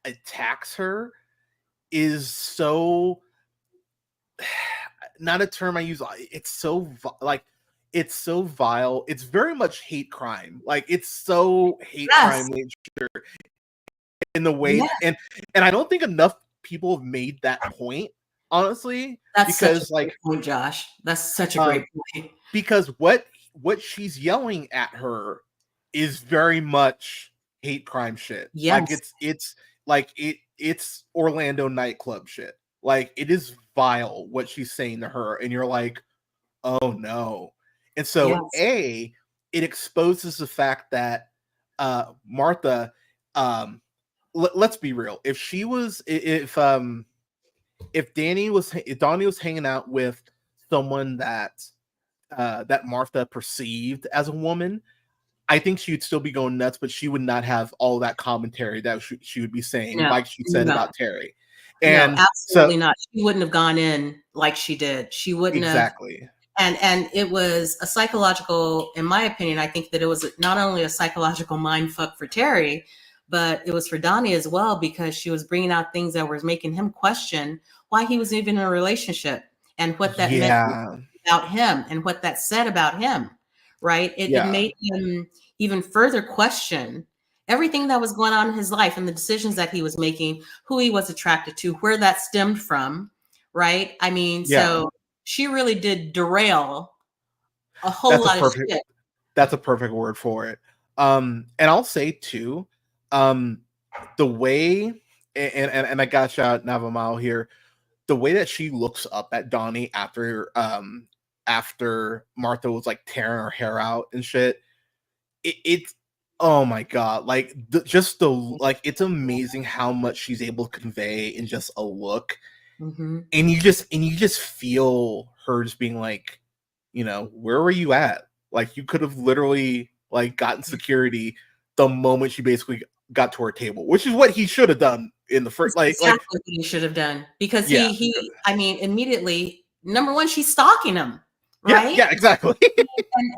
Speaker 2: attacks her is so, not a term I use. It's so like, it's so vile. It's very much hate crime. Like, it's so hate
Speaker 3: Yes.
Speaker 2: crime nature. in the way,
Speaker 3: Yeah,
Speaker 2: and I don't think enough people have made that point, honestly,
Speaker 3: that's such a
Speaker 2: because
Speaker 3: great
Speaker 2: like
Speaker 3: point, Josh. That's such a great
Speaker 2: um
Speaker 3: point.
Speaker 2: because what she's yelling at her is very much hate crime shit. Like
Speaker 3: Yes.
Speaker 2: it's like it's Orlando nightclub shit. Like it is vile what she's saying to her, and you're like, oh no. And so
Speaker 3: Yes.
Speaker 2: it exposes the fact that Martha, let's be real. If she was if Donnie was hanging out with someone that Martha perceived as a woman, I think she would still be going nuts, but she would not have all that commentary that she would be saying,
Speaker 3: No,
Speaker 2: like she said
Speaker 3: no,
Speaker 2: about Terry.
Speaker 3: no,
Speaker 2: And so,
Speaker 3: absolutely not. She wouldn't have gone in like she did. She wouldn't have.
Speaker 2: exactly.
Speaker 3: And it was a psychological, in my opinion, I think that it was not only a psychological mind fuck for Terry, but it was for Donnie as well, because she was bringing out things that was making him question why he was even in a relationship and what that meant
Speaker 2: Yeah.
Speaker 3: about him and what that said about him, right? It
Speaker 2: Yeah.
Speaker 3: made him even further question everything that was going on in his life and the decisions that he was making, who he was attracted to, where that stemmed from, right? I mean,
Speaker 2: Yeah.
Speaker 3: so she really did derail a whole
Speaker 2: That's a
Speaker 3: lot of
Speaker 2: perfect
Speaker 3: shit.
Speaker 2: that's a perfect word for it. And I'll say too, the way and I got shot Navamao here, the way that she looks up at Donnie after Martha was like tearing her hair out and shit, it's oh my god, like just the like it's amazing how much she's able to convey in just a look.
Speaker 3: Mm-hmm.
Speaker 2: And you just feel her just being like, where were you at? Like you could have literally like gotten security the moment she basically got to her table, which is what he should have done in the first
Speaker 3: Exactly what he should have done, because
Speaker 2: yeah.
Speaker 3: I mean, immediately, number one, she's stalking him,
Speaker 2: Yeah,
Speaker 3: right?
Speaker 2: yeah, exactly.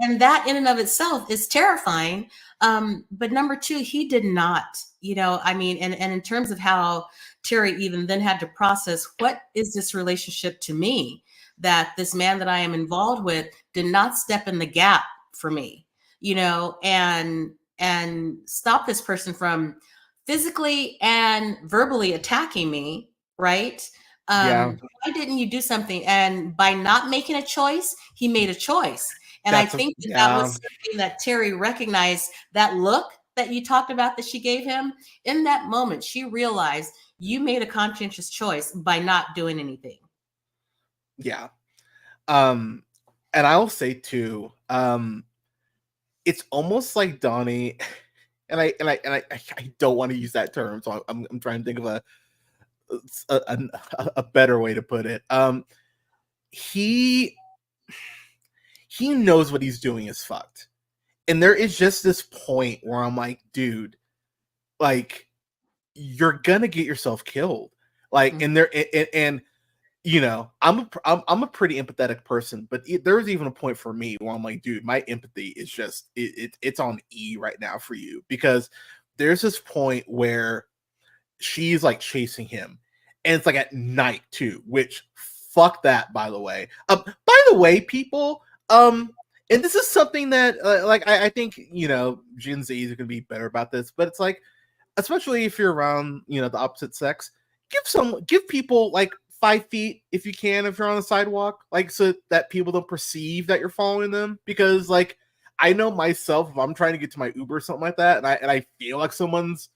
Speaker 3: And that in and of itself is terrifying. But number two, he did not, I mean, and in terms of how Terry even then had to process, what is this relationship to me, that this man that I am involved with did not step in the gap for me, and stop this person from physically and verbally attacking me, right?
Speaker 2: Yeah,
Speaker 3: Why didn't you do something? And by not making a choice, he made a choice. And I think that that was
Speaker 2: yeah,
Speaker 3: something that Terry recognized. That look that you talked about that she gave him, in that moment, she realized you made a conscientious choice by not doing anything.
Speaker 2: yeah. Um, and I'll say too, it's almost like Donnie, and I don't want to use that term, so I'm trying to think of a better way to put it. He knows what he's doing is fucked, and there is just this point where I'm like, dude, like you're gonna get yourself killed, like, and there and I'm a pretty empathetic person, but there's even a point for me where I'm like, dude, my empathy is just it's on E right now for you, because there's this point where she's like chasing him, and it's like at night too, which fuck that, by the way. By the way, people, and this is something that like I think Gen Zs are gonna be better about this, but it's like, especially if you're around the opposite sex, give people like 5 feet if you can, if you're on the sidewalk, like so that people don't perceive that you're following them, because like I know myself, if I'm trying to get to my Uber or something like that, and I feel like someone's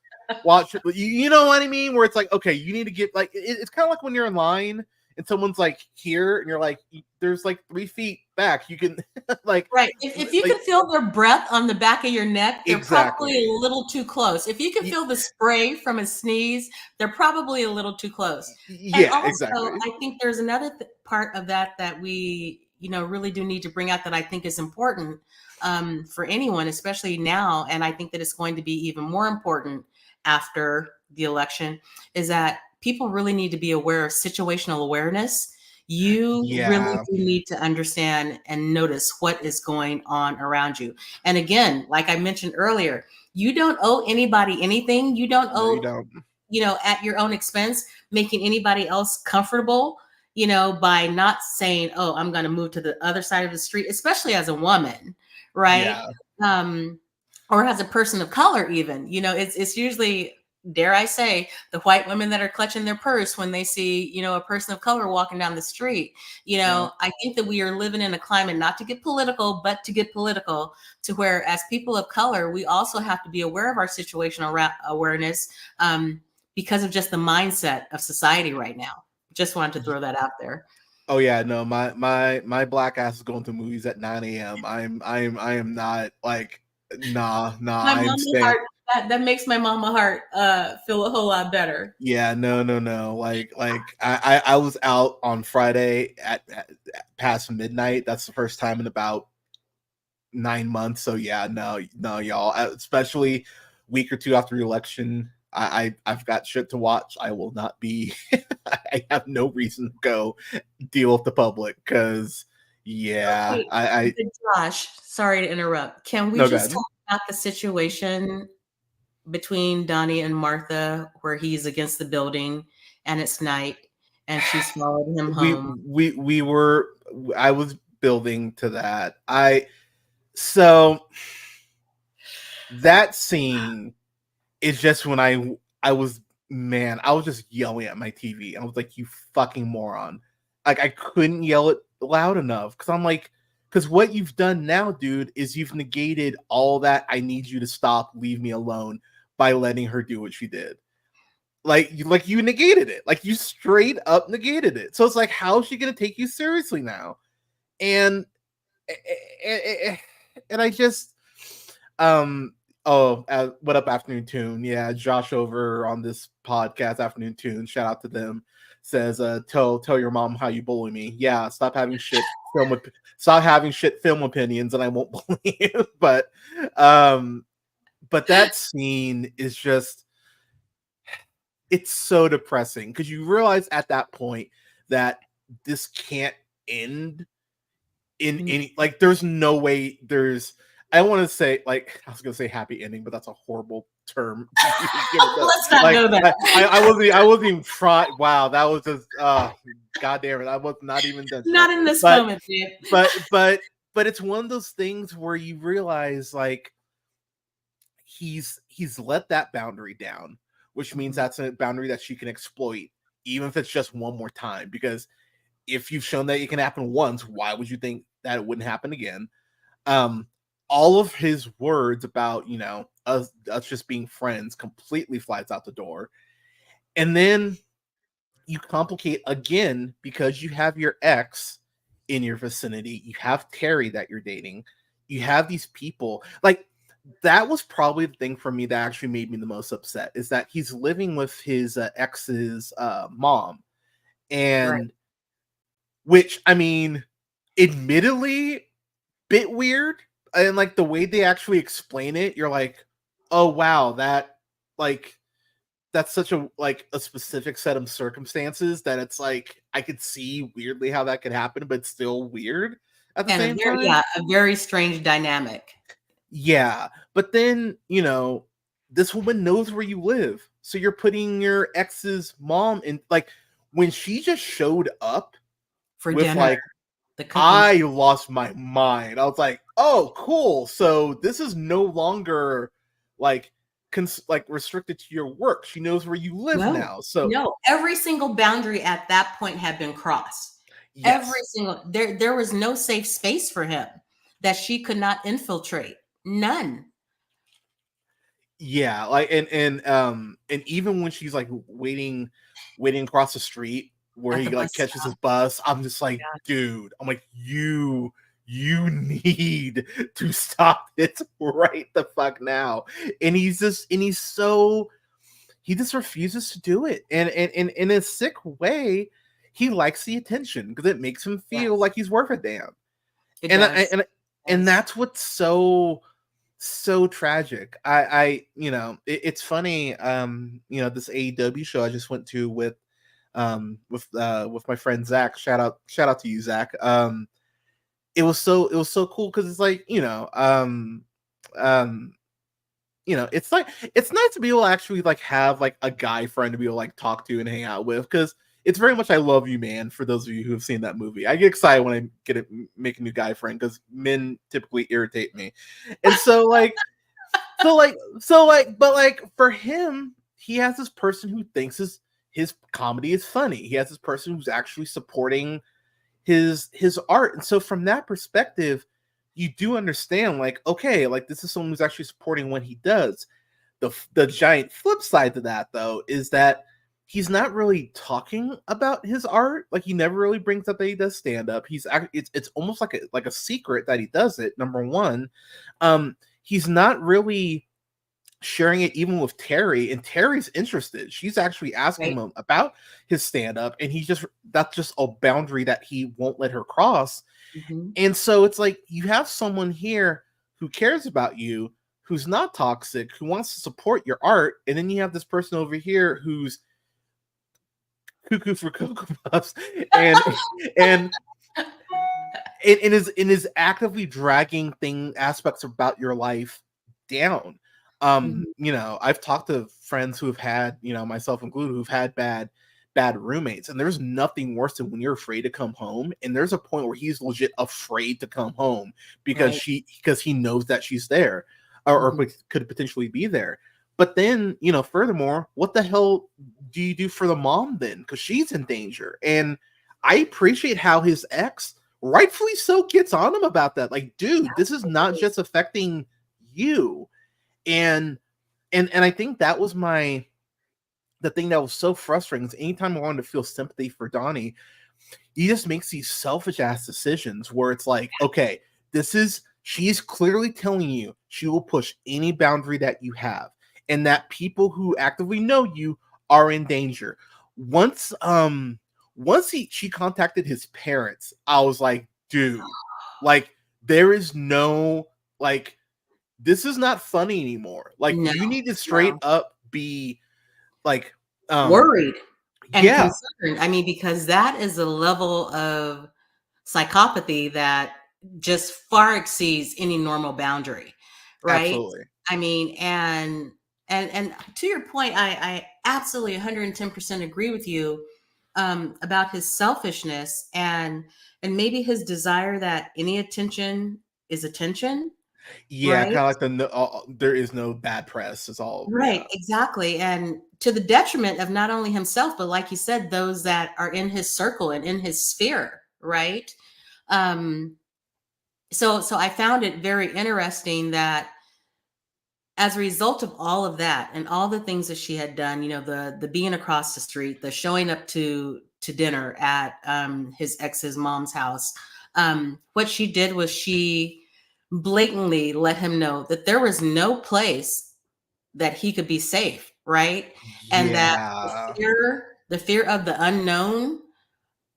Speaker 2: watching, you know what I mean, where it's like, okay, you need to get like it's kind of like when you're in line and someone's like here and you're like, there's like 3 feet back, you can like
Speaker 3: Right. If you
Speaker 2: like,
Speaker 3: can feel their breath on the back of your neck, they're probably
Speaker 2: exactly.
Speaker 3: a little too close. If you can feel the spray from a sneeze, they're probably a little too close. And
Speaker 2: Yeah,
Speaker 3: also,
Speaker 2: exactly.
Speaker 3: I think there's another part of that that we, really do need to bring out, that I think is important for anyone, especially now. And I think that it's going to be even more important after the election, is that people really need to be aware of situational awareness. You really
Speaker 2: Yeah,
Speaker 3: do need to understand and notice what is going on around you. And again, like I mentioned earlier, you don't owe anybody anything. You don't
Speaker 2: no, you
Speaker 3: owe,
Speaker 2: don't.
Speaker 3: at your own expense, making anybody else comfortable, by not saying, oh, I'm going to move to the other side of the street, especially as a woman, right?
Speaker 2: Yeah,
Speaker 3: Um, or as a person of color, even, it's usually dare I say, the white women that are clutching their purse when they see, a person of color walking down the street. I think that we are living in a climate, not to get political, but to get political, to where as people of color, we also have to be aware of our situational awareness, because of just the mindset of society right now. Just wanted to throw that out there.
Speaker 2: Oh yeah, no, my black ass is going to movies at 9 a.m. I am not like nah.
Speaker 3: My
Speaker 2: I'm
Speaker 3: mama
Speaker 2: staying.
Speaker 3: heart, that makes my mama heart feel a whole lot better.
Speaker 2: Yeah, no. Like I was out on Friday at past midnight. That's the first time in about 9 months. So yeah, no, y'all. Especially week or two after the election, I've got shit to watch. I will not be. I have no reason to go deal with the public because yeah,
Speaker 3: Okay,
Speaker 2: I
Speaker 3: Josh, sorry to interrupt. Can we
Speaker 2: no
Speaker 3: just
Speaker 2: good.
Speaker 3: talk about the situation between Donnie and Martha, where he's against the building and it's night and she's followed him home?
Speaker 2: We were. I was building to that. So that scene is just when I was I was just yelling at my TV. I was like, you fucking moron. Like I couldn't yell it loud enough because I'm like, because what you've done now, dude, is you've negated all that I need you to stop, leave me alone by letting her do what she did. Like you negated it. Like you straight up negated it. So it's like, how is she gonna take you seriously now? And and I just what up, Afternoon Tune? Yeah, Josh over on this podcast, Afternoon Tune. Shout out to them. Says, tell your mom how you bully me. Yeah, stop having shit film opinions, and I won't bully you. But that scene is just, it's so depressing because you realize at that point that this can't end in any, like, there's no way I want to say, like, I was gonna say happy ending, but that's a horrible term.
Speaker 3: Let's not go there.
Speaker 2: I wasn't even trying. Wow, that was just god damn it. I was not even done.
Speaker 3: Not in this moment, dude.
Speaker 2: But it's one of those things where you realize, like, he's let that boundary down, which means that's a boundary that she can exploit, even if it's just one more time. Because if you've shown that it can happen once, why would you think that it wouldn't happen again? All of his words about, us just being friends completely flies out the door. And then you complicate again because you have your ex in your vicinity. You have Terry that you're dating. You have these people. Like, that was probably the thing for me that actually made me the most upset, is that he's living with his ex's mom. And
Speaker 3: Right.
Speaker 2: which, I mean, admittedly, bit weird. And like the way they actually explain it, you're like, oh wow, that's such a specific set of circumstances that it's like I could see weirdly how that could happen, but it's still weird at the same time.
Speaker 3: Yeah, a very strange dynamic.
Speaker 2: Yeah, but then this woman knows where you live, so you're putting your ex's mom in, like, when she just showed up
Speaker 3: for
Speaker 2: with
Speaker 3: dinner.
Speaker 2: like, I lost my mind. I was like, oh, cool. So this is no longer like restricted to your work. She knows where you live now. So
Speaker 3: no, every single boundary at that point had been crossed.
Speaker 2: Yes.
Speaker 3: Every single, there was no safe space for him that she could not infiltrate. None.
Speaker 2: Yeah, like, and even when she's like waiting across the street where he like catches his bus, I'm just like, dude, I'm like, you need to stop this right the fuck now. And he just refuses to do it. And in a sick way, he likes the attention because it makes him feel like he's worth a damn. And that's what's so tragic. It's funny. This AEW show I just went to with my friend Zach. Shout out to you, Zach. It was so cool because it's like, it's like, it's nice to be able to actually like have like a guy friend to be able to like talk to and hang out with, because it's very much I Love You Man. For those of you who have seen that movie, I get excited when I make a new guy friend because men typically irritate me, and but like for him, he has this person who thinks his comedy is funny. He has this person who's actually supporting his art. And so from that perspective, you do understand, like, okay, like this is someone who's actually supporting what he does. The giant flip side to that, though, is that he's not really talking about his art. Like, he never really brings up that he does stand up. It's almost like a secret that he does it. Number one, he's not really sharing it even with Terry, and Terry's interested. She's actually asking him about his stand up, and that's just a boundary that he won't let her cross.
Speaker 3: Mm-hmm.
Speaker 2: And so it's like you have someone here who cares about you, who's not toxic, who wants to support your art, and then you have this person over here who's cuckoo for Cocoa Puffs and is actively dragging aspects about your life down. You know, I've talked to friends who have had, you know, myself included, who've had bad roommates, and there's nothing worse than when you're afraid to come home. And there's a point where he's legit afraid to come home because he knows that she's there, or could potentially be there. But then, you know, furthermore, what the hell do you do for the mom then? Because she's in danger. And I appreciate how his ex, rightfully so, gets on him about that. Like, dude, this is not just affecting you. And I think that was the thing that was so frustrating is anytime I wanted to feel sympathy for Donnie, he just makes these selfish ass decisions where it's like, okay, she's clearly telling you she will push any boundary that you have, and that people who actively know you are in danger. Once she contacted his parents, I was like, dude, like, there is no, like, this is not funny anymore. Like, you need to straight up be like
Speaker 3: worried and
Speaker 2: yeah,
Speaker 3: concerned. I mean, because that is a level of psychopathy that just far exceeds any normal boundary, right?
Speaker 2: absolutely.
Speaker 3: I mean, and to your point, I absolutely 110% agree with you about his selfishness and maybe his desire that any attention is attention.
Speaker 2: Yeah,
Speaker 3: Right.
Speaker 2: kind of like there is no bad press. It's all
Speaker 3: Right, exactly. And to the detriment of not only himself, but like you said, those that are in his circle and in his sphere, right? Um, so I found it very interesting that as a result of all of that and all the things that she had done, you know, the being across the street, the showing up to dinner at his ex's mom's house, what she did was she blatantly let him know that there was no place that he could be safe, right? And that
Speaker 2: yeah.
Speaker 3: the fear of the unknown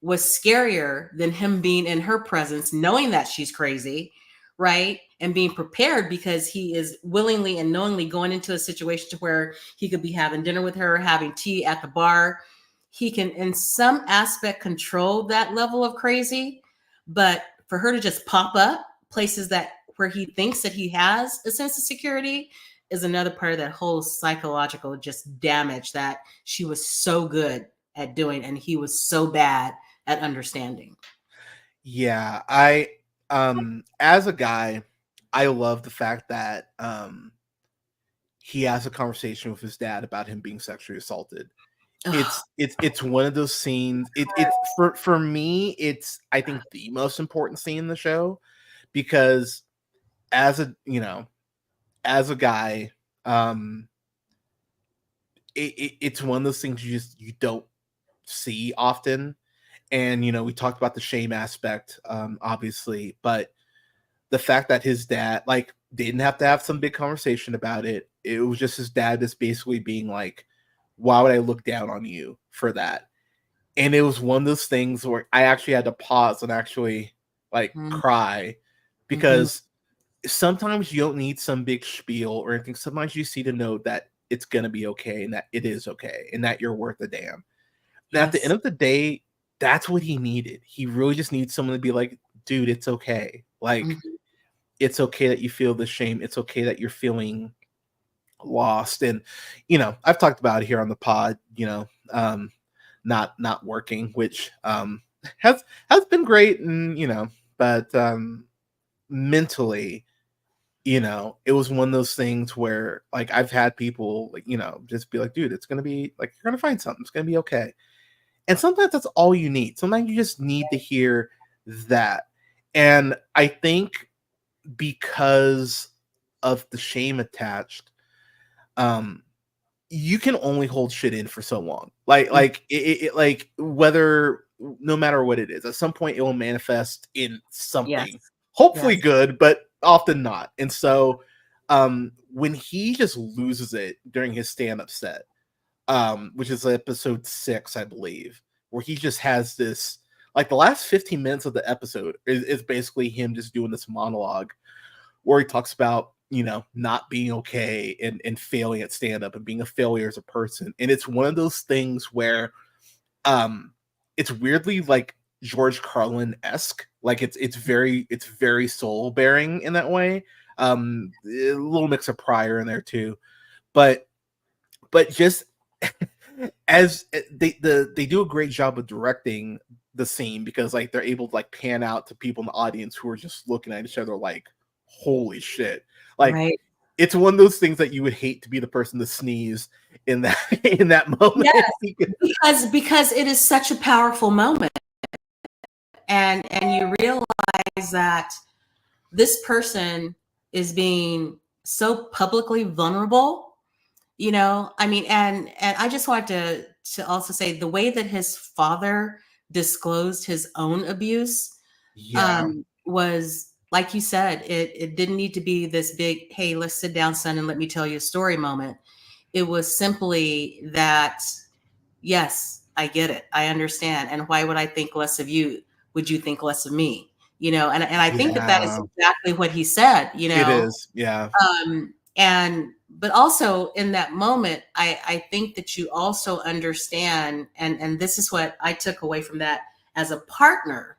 Speaker 3: was scarier than him being in her presence, knowing that she's crazy, right? And being prepared because he is willingly and knowingly going into a situation to where he could be having dinner with her, having tea at the bar. He can, in some aspect, control that level of crazy, but for her to just pop up places that where he thinks that he has a sense of security is another part of that whole psychological just damage that she was so good at doing and he was so bad at understanding.
Speaker 2: Yeah, I as a guy, I love the fact that he has a conversation with his dad about him being sexually assaulted. It's one of those scenes. It's for me, it's, I think, the most important scene in the show, because as a, you know, as a guy, it's one of those things you don't see often. And, you know, we talked about the shame aspect, obviously, but the fact that his dad, like, didn't have to have some big conversation about it. It was just his dad just basically being like, why would I look down on you for that? And it was one of those things where I actually had to pause and actually, like, cry, because sometimes you don't need some big spiel or anything. Sometimes you just need to know that it's going to be okay, and that it is okay, and that you're worth a damn. And at the end of the day, that's what he needed. He really just needs someone to be like, dude, it's okay. Like, it's okay that you feel the shame. It's okay that you're feeling lost. And, you know, I've talked about it here on the pod, you know, not working, which has been great, and, you know, but mentally, you know, it was one of those things where like I've had people like, you know, just be like, dude, it's gonna be like you're gonna find something, it's gonna be okay. And sometimes that's all you need. Sometimes you just need to hear that. And I think because of the shame attached, um, you can only hold shit in for so long.
Speaker 3: Mm,
Speaker 2: Like whether no matter what it is, at some point it will manifest in
Speaker 3: yes,
Speaker 2: something, hopefully
Speaker 3: yes,
Speaker 2: good, but often not. And so, when he just loses it during his stand-up set, which is episode 6, I believe, where he just has this like the last 15 minutes of the episode is basically him just doing this monologue where he talks about, you know, not being okay and failing at stand up and being a failure as a person. And it's one of those things where um it's weirdly like George Carlin-esque. Like it's very soul bearing in that way. A little mix of Pryor in there too. But just as they do a great job of directing the scene because like they're able to like pan out to people in the audience who are just looking at each other like holy shit, like
Speaker 3: right.
Speaker 2: it's one of those things that you would hate to be the person to sneeze in that in that moment.
Speaker 3: Yes, because it is such a powerful moment, and you realize that this person is being so publicly vulnerable. You know, I mean, and I just wanted to also say the way that his father disclosed his own abuse
Speaker 2: Yeah,
Speaker 3: was like you said, it didn't need to be this big, hey, let's sit down, son, and let me tell you a story moment. It was simply that, yes, I get it. I understand. And why would I think less of you? Would you think less of me? You know, and I think that that is
Speaker 2: yeah,
Speaker 3: exactly what he said, you
Speaker 2: it
Speaker 3: know.
Speaker 2: is. Yeah,
Speaker 3: And but also in that moment, I think that you also understand, and this is what I took away from that as a partner,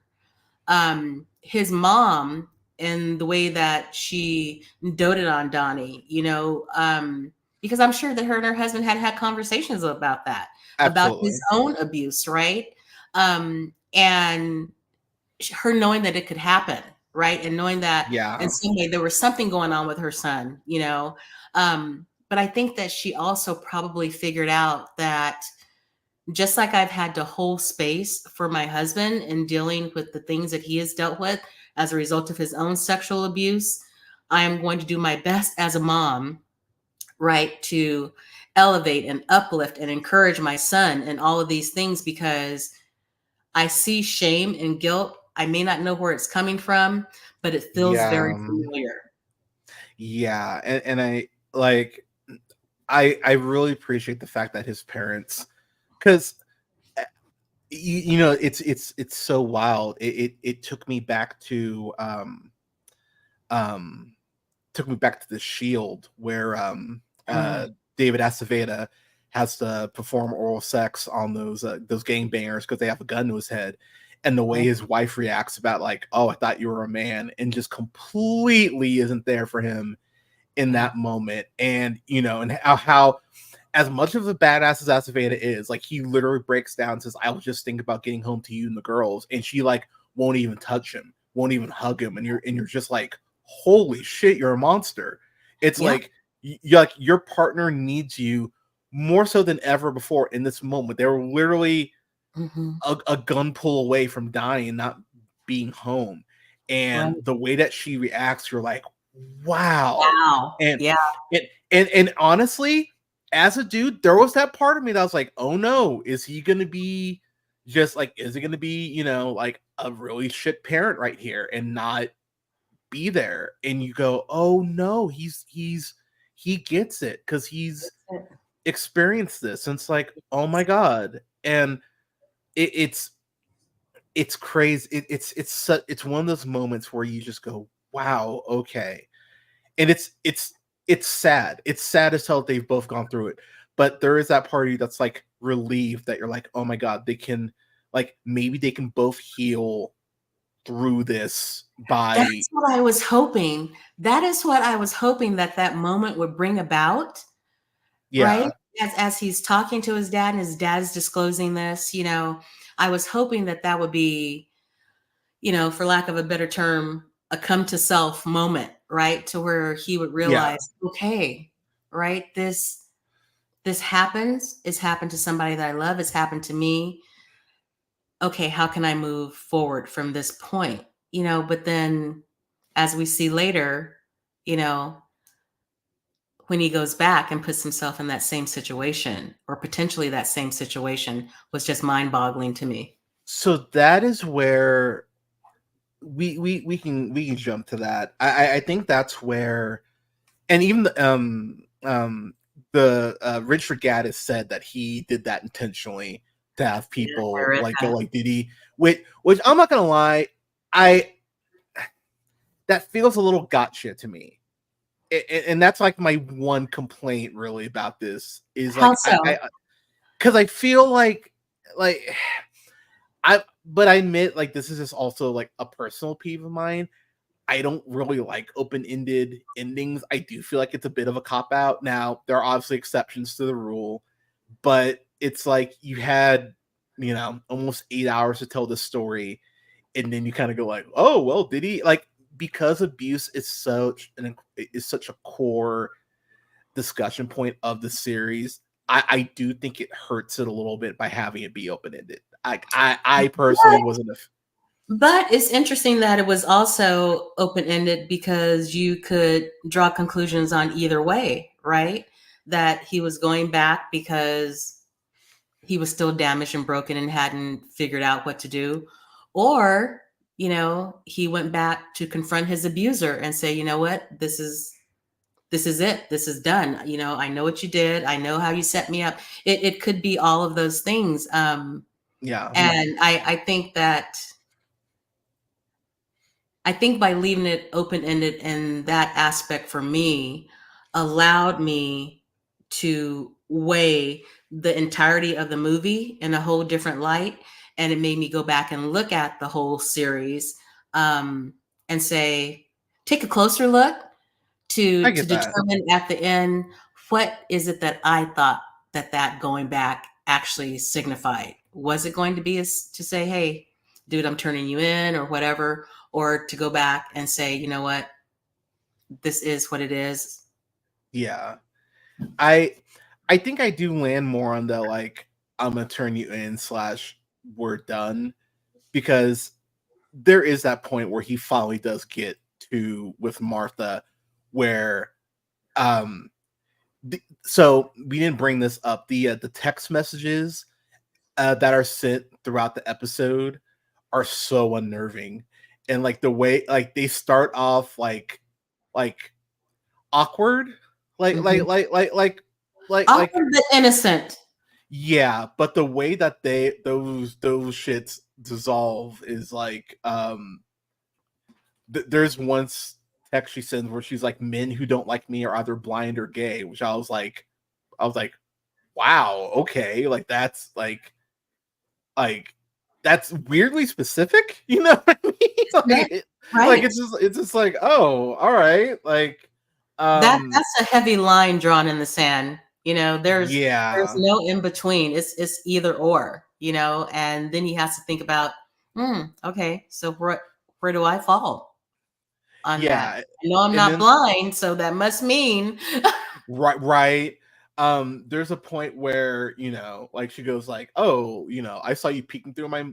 Speaker 3: his mom and the way that she doted on Donnie, you know, because I'm sure that her and her husband had conversations about that, about his
Speaker 2: absolutely.
Speaker 3: own abuse, right? And her knowing that it could happen, right? And knowing that in
Speaker 2: Yeah,
Speaker 3: some way there was something going on with her son, you know. But I think that she also probably figured out that just like I've had to hold space for my husband in dealing with the things that he has dealt with as a result of his own sexual abuse, I am going to do my best as a mom, right, to elevate and uplift and encourage my son and all of these things because I see shame and guilt. I may not know where it's coming from, but it feels very
Speaker 2: yeah,
Speaker 3: familiar.
Speaker 2: yeah. And I like I really appreciate the fact that his parents, because you know it's so wild. It took me back to um took me back to the Shield where
Speaker 3: Mm,
Speaker 2: David Aceveda has to perform oral sex on those gangbangers because they have a gun to his head, and the way
Speaker 3: right.
Speaker 2: his wife reacts about like, oh, I thought you were a man, and just completely isn't there for him in
Speaker 3: Yeah.
Speaker 2: that moment. And you know, and how as much of a badass as Aceveda is, like he literally breaks down and says, I was just thinking about getting home to you and the girls, and she like won't even touch him, won't even hug him, and you're just like, holy shit, you're a monster. It's
Speaker 3: Yeah.
Speaker 2: like like your partner needs you more so than ever before in this moment. They were literally
Speaker 3: Hmm.
Speaker 2: a gun pull away from dying and not being home. And
Speaker 3: Right.
Speaker 2: the way that she reacts, you're like, wow.
Speaker 3: Wow.
Speaker 2: And
Speaker 3: Yeah.
Speaker 2: and honestly, as a dude, there was that part of me that was like, oh no, is he gonna be just like, is it gonna be, you know, like a really shit parent right here and not be there? And you go, oh no, he gets it because he's experienced this. And it's like, oh my god. And it's crazy. It's one of those moments where you just go, wow, okay. And it's sad. It's sad as hell that they've both gone through it. But there is that part of you that's like relieved that you're like, oh my god, they can like maybe they can both heal through this by
Speaker 3: That's what I was hoping. That is what I was hoping that that moment would bring about, right?
Speaker 2: yeah,
Speaker 3: As he's talking to his dad and his dad's disclosing this, you know, I was hoping that that would be, you know, for lack of a better term, a come to self moment, right? To where he would realize, okay, right, this happens. It's happened to somebody that I love. It's happened to me. Okay, how can I move forward from this point? But then as we see later, you know, when he goes back and puts himself in that same situation, or potentially that same situation, was just mind-boggling to me.
Speaker 2: So that is where we can jump to that. I think that's where, and even the Richard Gaddis said that he did that intentionally to have
Speaker 3: I
Speaker 2: people
Speaker 3: read
Speaker 2: like go
Speaker 3: that.
Speaker 2: like, did he? Which I'm not gonna lie, that feels a little gotcha to me. And that's like my one complaint really about this is
Speaker 3: How
Speaker 2: like
Speaker 3: so?
Speaker 2: because I feel like but I admit like this is just also like a personal peeve of mine. I don't really like open-ended endings. I do feel like it's a bit of a cop out. Now, there are obviously exceptions to the rule, but it's like you had, almost 8 hours to tell the story, and then you kind of go like, "Oh, well, did he?" Like, because abuse is such a core discussion point of the series. I do think it hurts it a little bit by having it be open-ended. I personally wasn't a
Speaker 3: But it's interesting that it was also open-ended because you could draw conclusions on either way, right? That he was going back because he was still damaged and broken and hadn't figured out what to do. Or, he went back to confront his abuser and say, you know what, this is it. This is done. I know what you did. I know how you set me up. It could be all of those things.
Speaker 2: yeah.
Speaker 3: And I think by leaving it open-ended in that aspect for me allowed me to weigh the entirety of the movie in a whole different light. And it made me go back and look at the whole series, and take a closer look
Speaker 2: I
Speaker 3: to
Speaker 2: get that.
Speaker 3: determine at the end, what is it that I thought that going back actually signified? Was it going to be to say, hey, dude, I'm turning you in, or whatever, or to go back and say, you know what, this is what it is?
Speaker 2: Yeah. I think I do land more on the like I'm gonna turn you in / we're done, because there is that point where he finally does get to with Martha where um so we didn't bring this up, the text messages that are sent throughout the episode are so unnerving, and like the way like they start off like awkward, like like
Speaker 3: Mhm.
Speaker 2: like like like like
Speaker 3: Awkward but innocent.
Speaker 2: yeah, but the way that those shits dissolve is like there's once text she sends where she's like, men who don't like me are either blind or gay, which I was like, wow, okay, like like that's weirdly specific, you know what I mean?
Speaker 3: Isn't it?
Speaker 2: Like
Speaker 3: Right.
Speaker 2: it's just like, oh, all right, like
Speaker 3: That's a heavy line drawn in the sand. There's
Speaker 2: yeah,
Speaker 3: no in between. It's either or, and then he has to think about, okay, so where do I fall on that?
Speaker 2: yeah,
Speaker 3: I know I'm
Speaker 2: and
Speaker 3: not
Speaker 2: then
Speaker 3: blind, so that must mean.
Speaker 2: right. There's a point where, like she goes like, "Oh, I saw you peeking through my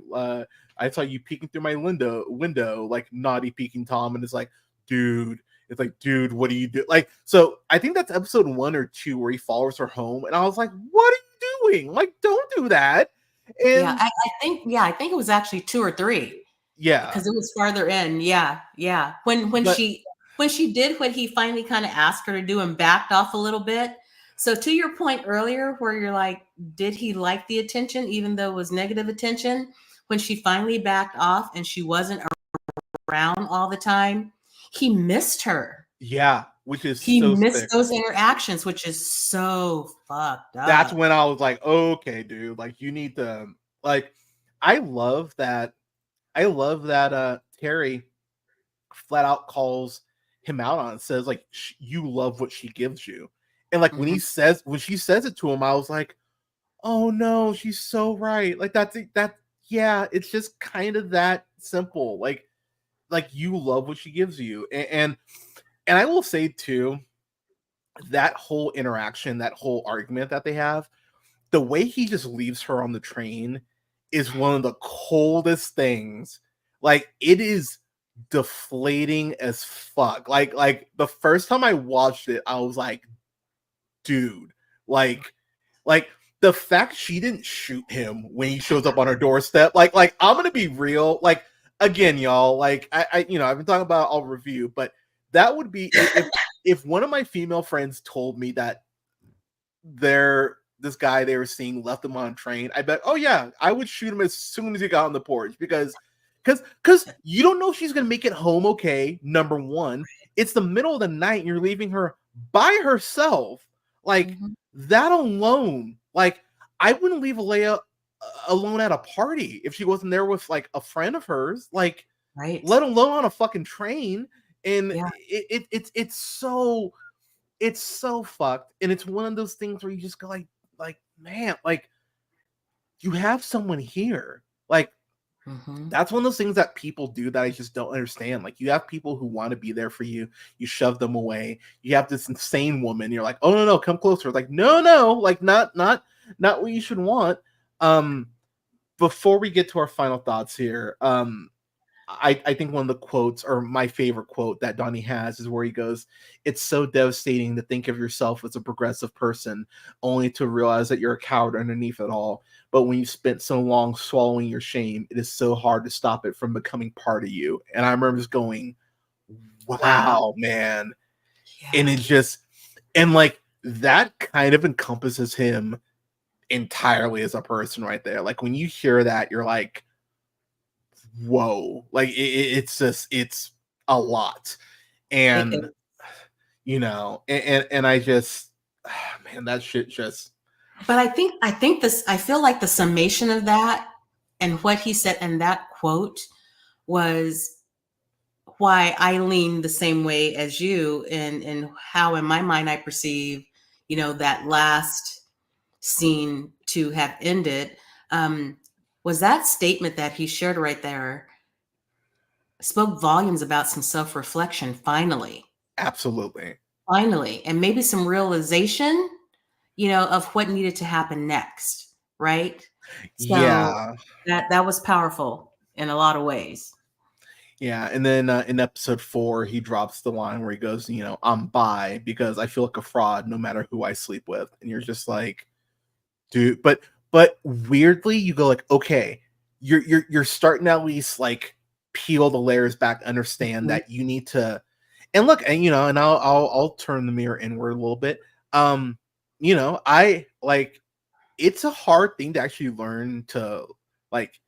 Speaker 2: window, like naughty peeking Tom," and dude, it's like, dude, what do you do? Like, so I think that's episode 1 or 2 where he follows her home, and I was like, what are you doing? Like, don't do that.
Speaker 3: Yeah,
Speaker 2: And
Speaker 3: I think it was actually 2 or 3,
Speaker 2: yeah,
Speaker 3: because it was farther in. Yeah, yeah. When
Speaker 2: but
Speaker 3: she did what he finally kind of asked her to do and backed off a little bit. So to your point earlier, where you're like, did he like the attention, even though it was negative attention? When she finally backed off and she wasn't around all the time, he missed her.
Speaker 2: yeah, which is
Speaker 3: He
Speaker 2: so
Speaker 3: missed
Speaker 2: sick.
Speaker 3: those interactions, which is so fucked
Speaker 2: That's
Speaker 3: up.
Speaker 2: when I was like, okay, dude, like you need to like I love that Terry flat out calls him out on it, says like you love what she gives you. And like
Speaker 3: Mhm.
Speaker 2: when she says it to him, I was like, "Oh no, she's so right." Like that yeah, it's just kind of that simple. Like like you love what she gives you. And I will say too, that whole interaction, that whole argument that they have, the way he just leaves her on the train is one of the coldest things. Like, it is deflating as fuck. Like the first time I watched it, I was like, dude, like the fact she didn't shoot him when he shows up on her doorstep, like I'm gonna be real, like again, y'all, like I I've been talking about I'll review, but that would be if one of my female friends told me that this guy they were seeing left him on a train, I bet, oh yeah, I would shoot him as soon as he got on the porch because you don't know if she's gonna make it home okay. Number one, it's the middle of the night and you're leaving her by herself. Like that alone, like I wouldn't leave Alea alone at a party if she wasn't there with like a friend of hers, like
Speaker 3: Right.
Speaker 2: let alone on a fucking train. And
Speaker 3: Yeah.
Speaker 2: it's so fucked. And it's one of those things where you just go like man, like you have someone here. Like that's one of those things that people do that I just don't understand. Like you have people who want to be there for you, you shove them away. You have this insane woman, you're like, oh no, come closer. Like, no, like not what you should want. Before we get to our final thoughts here, I think one of the quotes, or my favorite quote that Donnie has, is where he goes, "It's so devastating to think of yourself as a progressive person, only to realize that you're a coward underneath it all. But when you spent so long swallowing your shame, it is so hard to stop it from becoming part of you." And I remember just going, wow. Man.
Speaker 3: Yeah.
Speaker 2: And it's just, and like that kind of encompasses him entirely as a person right there. Like when you hear that, you're like, whoa, like it's a lot. And and I just man, that shit just.
Speaker 3: But I feel like the summation of that and what he said in that quote was why I lean the same way as you and how in my mind I perceive, that last scene to have ended, was that statement that he shared right there spoke volumes about some self-reflection finally.
Speaker 2: Absolutely.
Speaker 3: Finally. And maybe some realization, of what needed to happen next. Right. So
Speaker 2: Yeah.
Speaker 3: that was powerful in a lot of ways.
Speaker 2: Yeah. And then in episode 4, he drops the line where he goes, I'm bi because I feel like a fraud no matter who I sleep with. And you're just like, dude, but weirdly you go like, okay, you're starting to at least like peel the layers back, understand that you need to, and look, and and I'll turn the mirror inward a little bit. I like, it's a hard thing to actually learn to like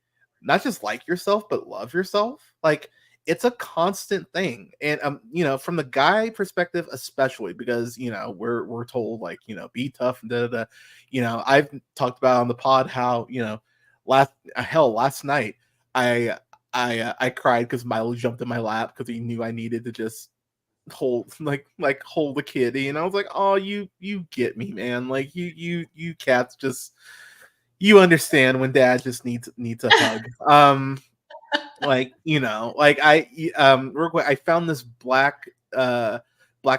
Speaker 2: not just like yourself but love yourself. Like it's a constant thing. And from the guy perspective especially, because we're told like be tough and da da da. I've talked about on the pod how last night I cried because Milo jumped in my lap because he knew I needed to just hold hold the kitty, and I was like, oh, you get me, man. Like you cats just, you understand when dad just needs a hug. Like like real quick, I found this black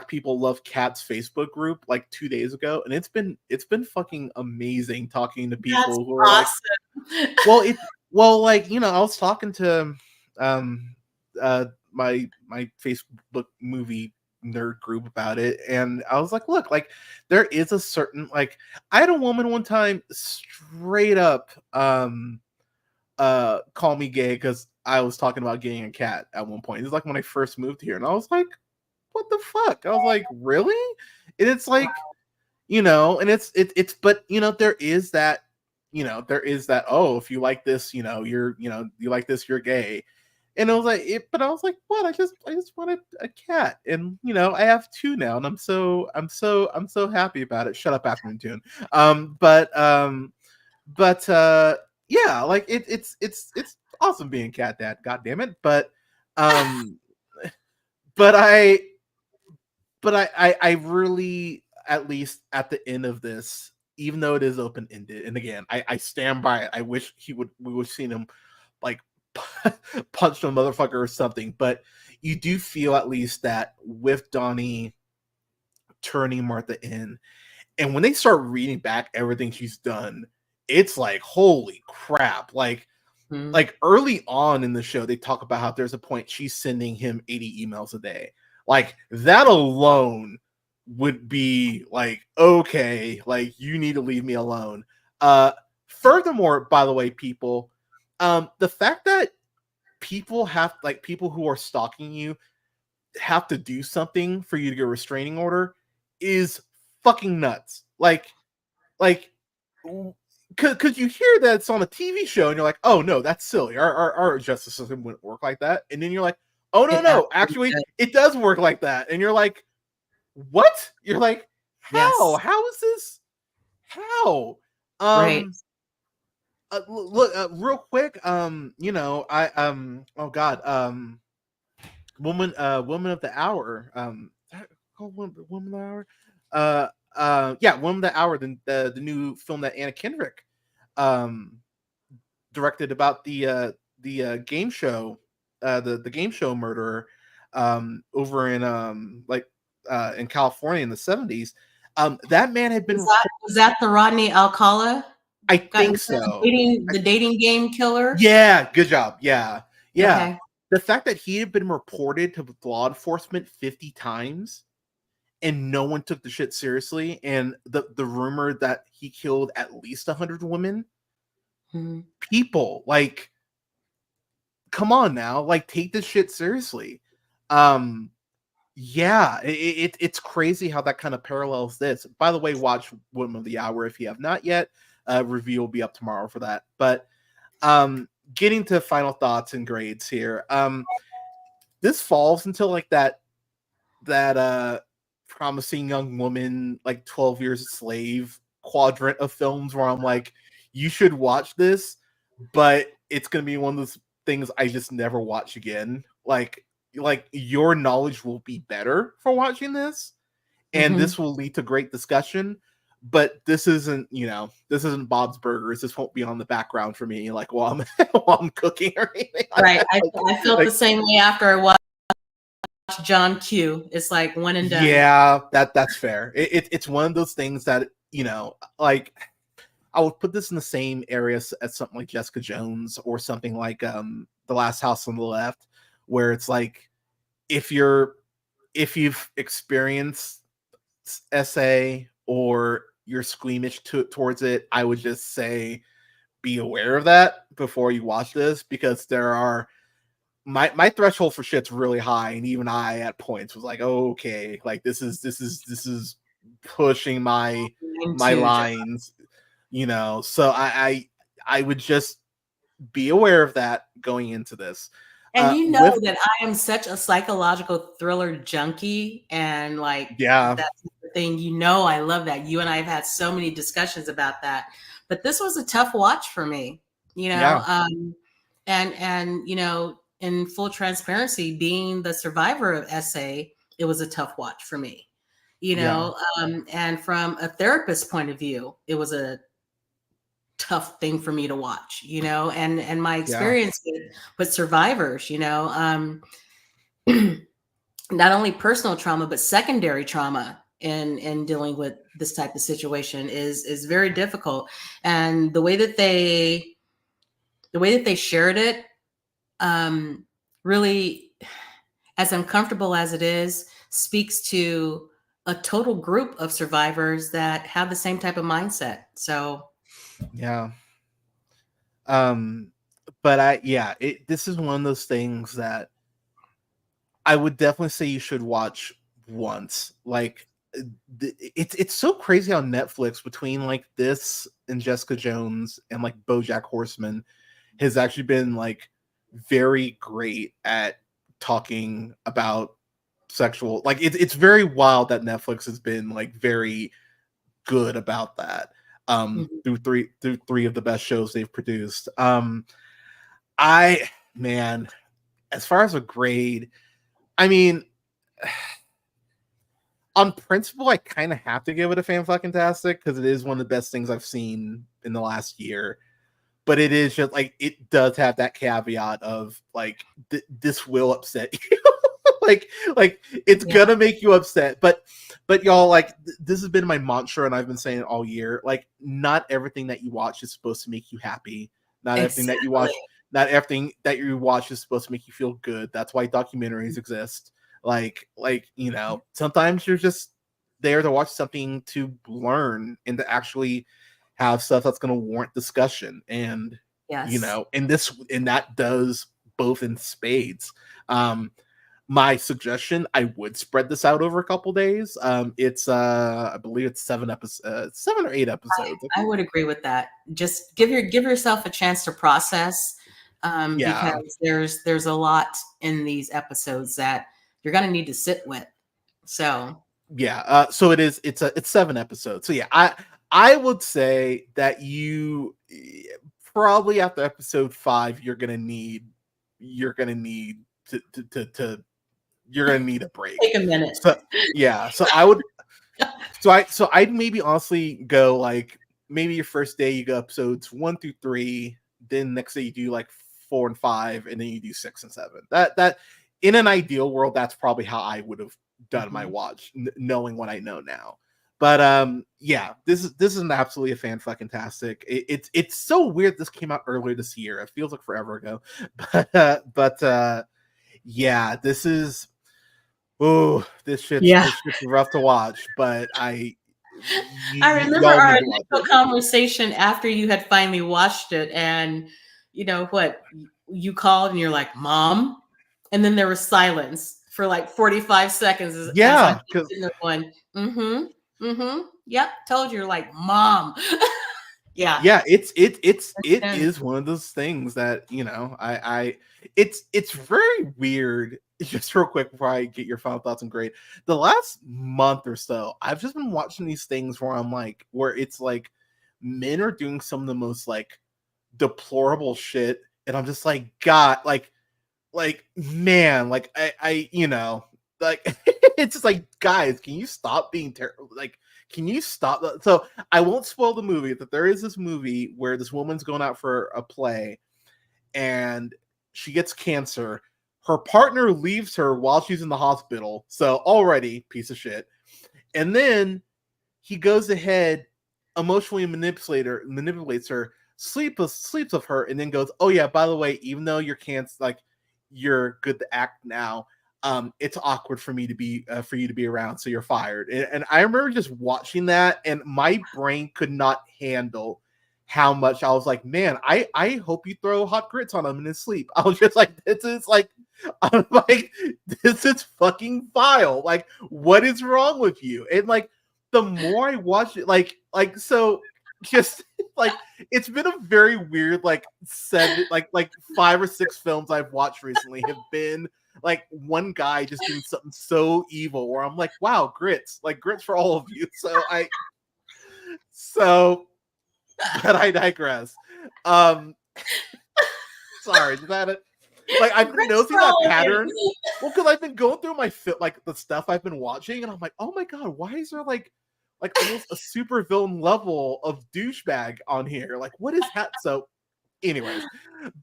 Speaker 2: people love cats Facebook group like 2 days ago, and it's been fucking amazing talking to people.
Speaker 3: That's
Speaker 2: who are
Speaker 3: awesome.
Speaker 2: like I was talking to my Facebook movie nerd group about it, and I was like, look, like there is a certain, like, I had a woman one time straight up call me gay because I was talking about getting a cat at one point. It was like when I first moved here, and I was like, what the fuck? I was like, really? And it's like, and it's but there is that, oh, if you like this, you're you like this, you're gay. And I was like, but I was like, what? I just wanted a cat, and I have 2 now, and I'm so happy about it. Shut up, afternoon tune. But yeah, like it's awesome being cat dad. God damn it! But but I really, at least at the end of this, even though it is open ended, and again, I stand by it. I wish we would have seen him like punched a motherfucker or something. But you do feel at least that with Donnie turning Martha in, and when they start reading back everything she's done, it's like, holy crap. Like early on in the show, they talk about how there's a point she's sending him 80 emails a day. Like that alone would be like, okay, like you need to leave me alone. Furthermore, by the way, people, the fact that people who are stalking you have to do something for you to get a restraining order is fucking nuts. Like, because you hear that it's on a TV show and you're like, oh no, that's silly. Our justice system wouldn't work like that. And then you're like, oh no, actually, it does work like that. And you're like, what? You're like, how?
Speaker 3: Yes.
Speaker 2: How is this? How?
Speaker 3: Right.
Speaker 2: Look, real quick. Oh God. Woman of the hour. Woman of the hour. Yeah, Woman of the Hour, the new film that Anna Kendrick directed about the game show, the game show murderer over in California in the 70s. That man had been
Speaker 3: Was that the Rodney Alcala?
Speaker 2: I think so.
Speaker 3: The dating game killer?
Speaker 2: Yeah, good job. Yeah.
Speaker 3: Okay.
Speaker 2: The fact that he had been reported to law enforcement 50 times and no one took the shit seriously, and the rumor that he killed at least 100 women, people, like, come on now, like, take this shit seriously. Yeah, it's crazy how that kind of parallels this. By the way, watch Woman of the Hour if you have not yet. Review will be up tomorrow for that. But getting to final thoughts and grades here. This falls into like that Promising Young Woman, like 12 Years a Slave quadrant of films where I'm like, you should watch this, but it's gonna be one of those things I just never watch again. Like your knowledge will be better for watching this, and this will lead to great discussion. But this isn't Bob's Burgers. This won't be on the background for me, like while I'm cooking or anything.
Speaker 3: Right. I felt the same way after I watched John Q. It's like one and done.
Speaker 2: Yeah, that's fair. It's one of those things that, like, I would put this in the same area as something like Jessica Jones or something like The Last House on the Left, where it's like, if you've experienced SA or you're squeamish towards it, I would just say be aware of that before you watch this, because there are my threshold for shit's really high, and even I at points was like, oh, okay, like this is pushing my lines, so I would just be aware of that going into this.
Speaker 3: And that I am such a psychological thriller junkie, and like,
Speaker 2: yeah,
Speaker 3: that's the thing. I love that. You and I have had so many discussions about that, but this was a tough watch for me. And in full transparency, being the survivor of SA, it was a tough watch for me. And from a therapist's point of view, it was a tough thing for me to watch, and my experience with survivors, not only personal trauma, but secondary trauma in dealing with this type of situation is very difficult. And the way that they shared it, really, as uncomfortable as it is, speaks to a total group of survivors that have the same type of mindset. So
Speaker 2: yeah. But this is one of those things that I would definitely say you should watch once. Like, it's so crazy how Netflix, between like this and Jessica Jones and like BoJack Horseman, has actually been like very great at talking about sexual, like it's very wild that Netflix has been like very good about that through three of the best shows they've produced. As far as a grade, I mean, on principle, I kind of have to give it a fan-fucking-tastic because it is one of the best things I've seen in the last year. but it is just like it does have that caveat of like this will upset you. like it's
Speaker 3: Yeah.
Speaker 2: gonna make you upset, but y'all, like this has been my mantra and I've been saying it all year. Like, not everything that you watch is supposed to make you happy. Not everything that you watch
Speaker 3: Exactly.
Speaker 2: not everything that you watch is supposed to make you feel good. That's why documentaries exist. Like you know, sometimes you're just there to watch something to learn and to actually have stuff that's going to warrant discussion. And you
Speaker 3: Yes.
Speaker 2: know, and that does both in spades. My suggestion, I would spread this out over a couple days. It's I believe it's 7 or 8 episodes.
Speaker 3: I would agree with that. Just give yourself a chance to process,
Speaker 2: Yeah,
Speaker 3: because there's a lot in these episodes that you're gonna need to sit with. So
Speaker 2: yeah. So it's 7 episodes. So yeah, I would say that you probably after episode 5 you're gonna need to you're gonna need a break.
Speaker 3: take a minute.
Speaker 2: So yeah, so I'd maybe honestly go like maybe your first day you go episodes 1 through 3, then next day you do like 4 and 5, and then you do 6 and 7. That in an ideal world, that's probably how I would have done my
Speaker 3: Mhm.
Speaker 2: watch, knowing what I know now. But yeah, this is an absolutely a fan fucking tastic. It's so weird this came out earlier this year. It feels like forever ago, but yeah, this is. Oh,
Speaker 3: Yeah.
Speaker 2: this shit's rough to watch, but
Speaker 3: I remember
Speaker 2: y'all
Speaker 3: our
Speaker 2: need to watch
Speaker 3: initial
Speaker 2: it.
Speaker 3: conversation after you had finally watched it, and you know what? You called and you're like, "Mom," and then there was silence for like 45 seconds as I'm
Speaker 2: Yeah, because
Speaker 3: sitting there going, "Mm-hmm, mm-hmm, yep." Told you, you're like, "Mom." Yeah,
Speaker 2: yeah, it
Speaker 3: and
Speaker 2: is one of those things that you know it's very weird. Just real quick before I get your final thoughts and grade, the last month or so, I've just been watching these things where I'm like, where it's like men are doing some of the most like deplorable shit, and I'm just like, God, like man, like I you know, like it's just like, guys, can you stop being terrible? Like, can you stop that? So I won't spoil the movie, but there is this movie where this woman's going out for a play and she gets cancer. Her partner leaves her while she's in the hospital, so already piece of shit. And then he goes ahead, emotionally manipulates her, sleeps with her, and then goes, "Oh yeah, by the way, even though you're cancer, like you're good to act now, it's awkward for me to be for you to be around, so you're fired." And I remember just watching that, and my brain could not handle how much I was like, "Man, I hope you throw hot grits on him in his sleep." I was just like, "This is like." I'm like, this is fucking vile. Like, what is wrong with you? And like, the more I watch it, so just like it's been a very weird like 5 or 6 films I've watched recently have been like one guy just doing something so evil where I'm like, wow, grits, like grits for all of you. So but I digress. Um sorry, is that it? Like I've been
Speaker 3: Grits
Speaker 2: noticing
Speaker 3: for
Speaker 2: that
Speaker 3: all of you.
Speaker 2: pattern. Well, because I've been going through my like the stuff I've been watching, and I'm like, oh my god, why is there like almost a super villain level of douchebag on here? Like, what is that? So, anyways,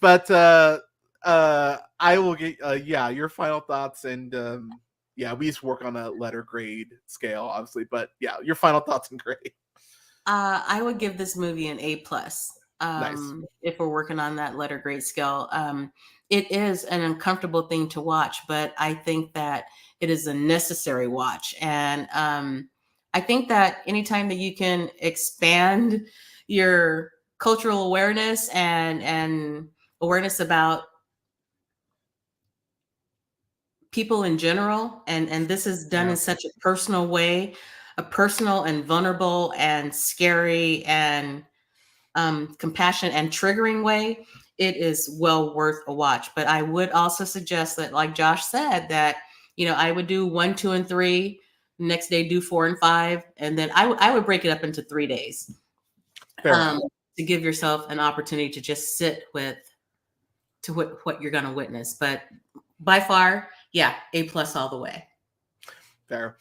Speaker 2: but I will get yeah, your final thoughts and yeah, we just work on a letter grade scale, obviously, but yeah, your final thoughts and grade.
Speaker 3: I would give this movie an A plus.
Speaker 2: Nice,
Speaker 3: If we're working on that letter grade scale, it is an uncomfortable thing to watch, but I think that it is a necessary watch. And I think that anytime that you can expand your cultural awareness and awareness about people in general, and this is done
Speaker 2: yeah,
Speaker 3: in such a personal way, a personal and vulnerable and scary and compassionate and triggering way, it is well worth a watch. But I would also suggest that, like Josh said, that I would do 1, 2, and 3. Next day, do 4 and 5, and then I would break it up into 3 days,
Speaker 2: fair enough.
Speaker 3: to give yourself an opportunity to just sit with to what you're going to witness. But by far, yeah, A plus all the way.
Speaker 2: Fair.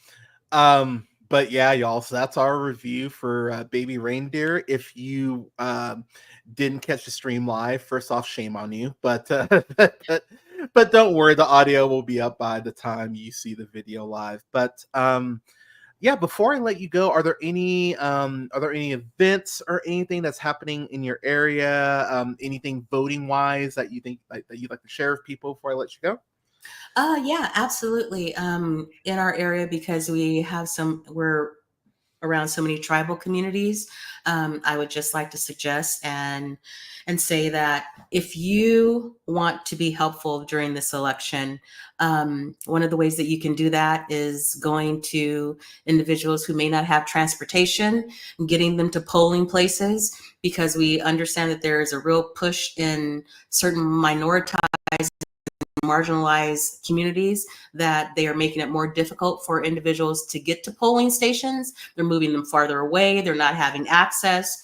Speaker 2: But yeah, y'all. So that's our review for Baby Reindeer. If you didn't catch the stream live, first off, shame on you. But don't worry, the audio will be up by the time you see the video live. But yeah, before I let you go, are there any events or anything that's happening in your area? Anything voting wise that you think that you'd like to share with people before I let you go?
Speaker 3: Yeah, absolutely. In our area, because we're around so many tribal communities, I would just like to suggest and say that if you want to be helpful during this election, one of the ways that you can do that is going to individuals who may not have transportation, and getting them to polling places, because we understand that there is a real push in certain minoritized, marginalized communities, that they are making it more difficult for individuals to get to polling stations. They're moving them farther away. They're not having access.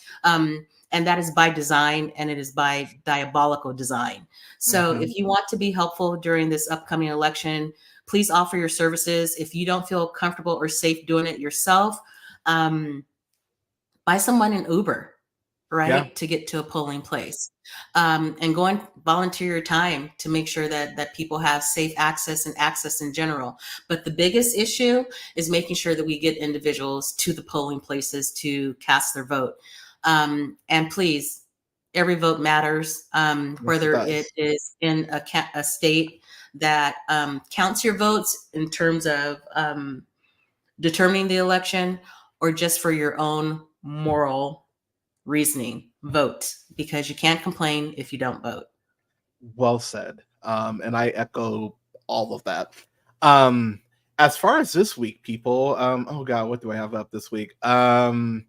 Speaker 3: And that is by design, and it is by diabolical design. So
Speaker 2: Mhm.
Speaker 3: if you want to be helpful during this upcoming election, please offer your services. If you don't feel comfortable or safe doing it yourself, buy someone an Uber,
Speaker 2: Yeah.
Speaker 3: right, to get to a polling place, and go and volunteer your time to make sure that people have safe access and access in general. But the biggest issue is making sure that we get individuals to the polling places to cast their vote. And please, every vote matters,
Speaker 2: Yes, it
Speaker 3: whether it
Speaker 2: does.
Speaker 3: is in a state that counts your votes in terms of determining the election, or just for your own moral reasoning. Vote, because you can't complain if you don't vote.
Speaker 2: Well said. And I echo all of that. Um, as far as this week, people, oh god, what do I have up this week? I'm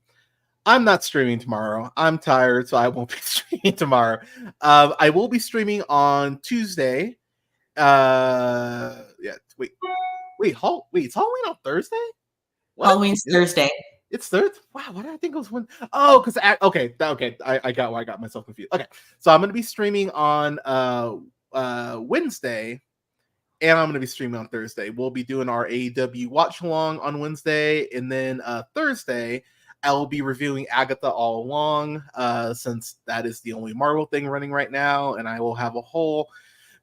Speaker 2: not streaming tomorrow. I'm tired, so I won't be streaming tomorrow. I will be streaming on Tuesday. Yeah, wait, it's Halloween on Thursday? What?
Speaker 3: Halloween's Thursday.
Speaker 2: It's Thursday? Wow, what did I think it was when? Oh, because I got why I got myself confused. Okay, so I'm gonna be streaming on Wednesday, and I'm gonna be streaming on Thursday. We'll be doing our AEW watch along on Wednesday, and then Thursday I will be reviewing Agatha all along, since that is the only Marvel thing running right now, and I will have a whole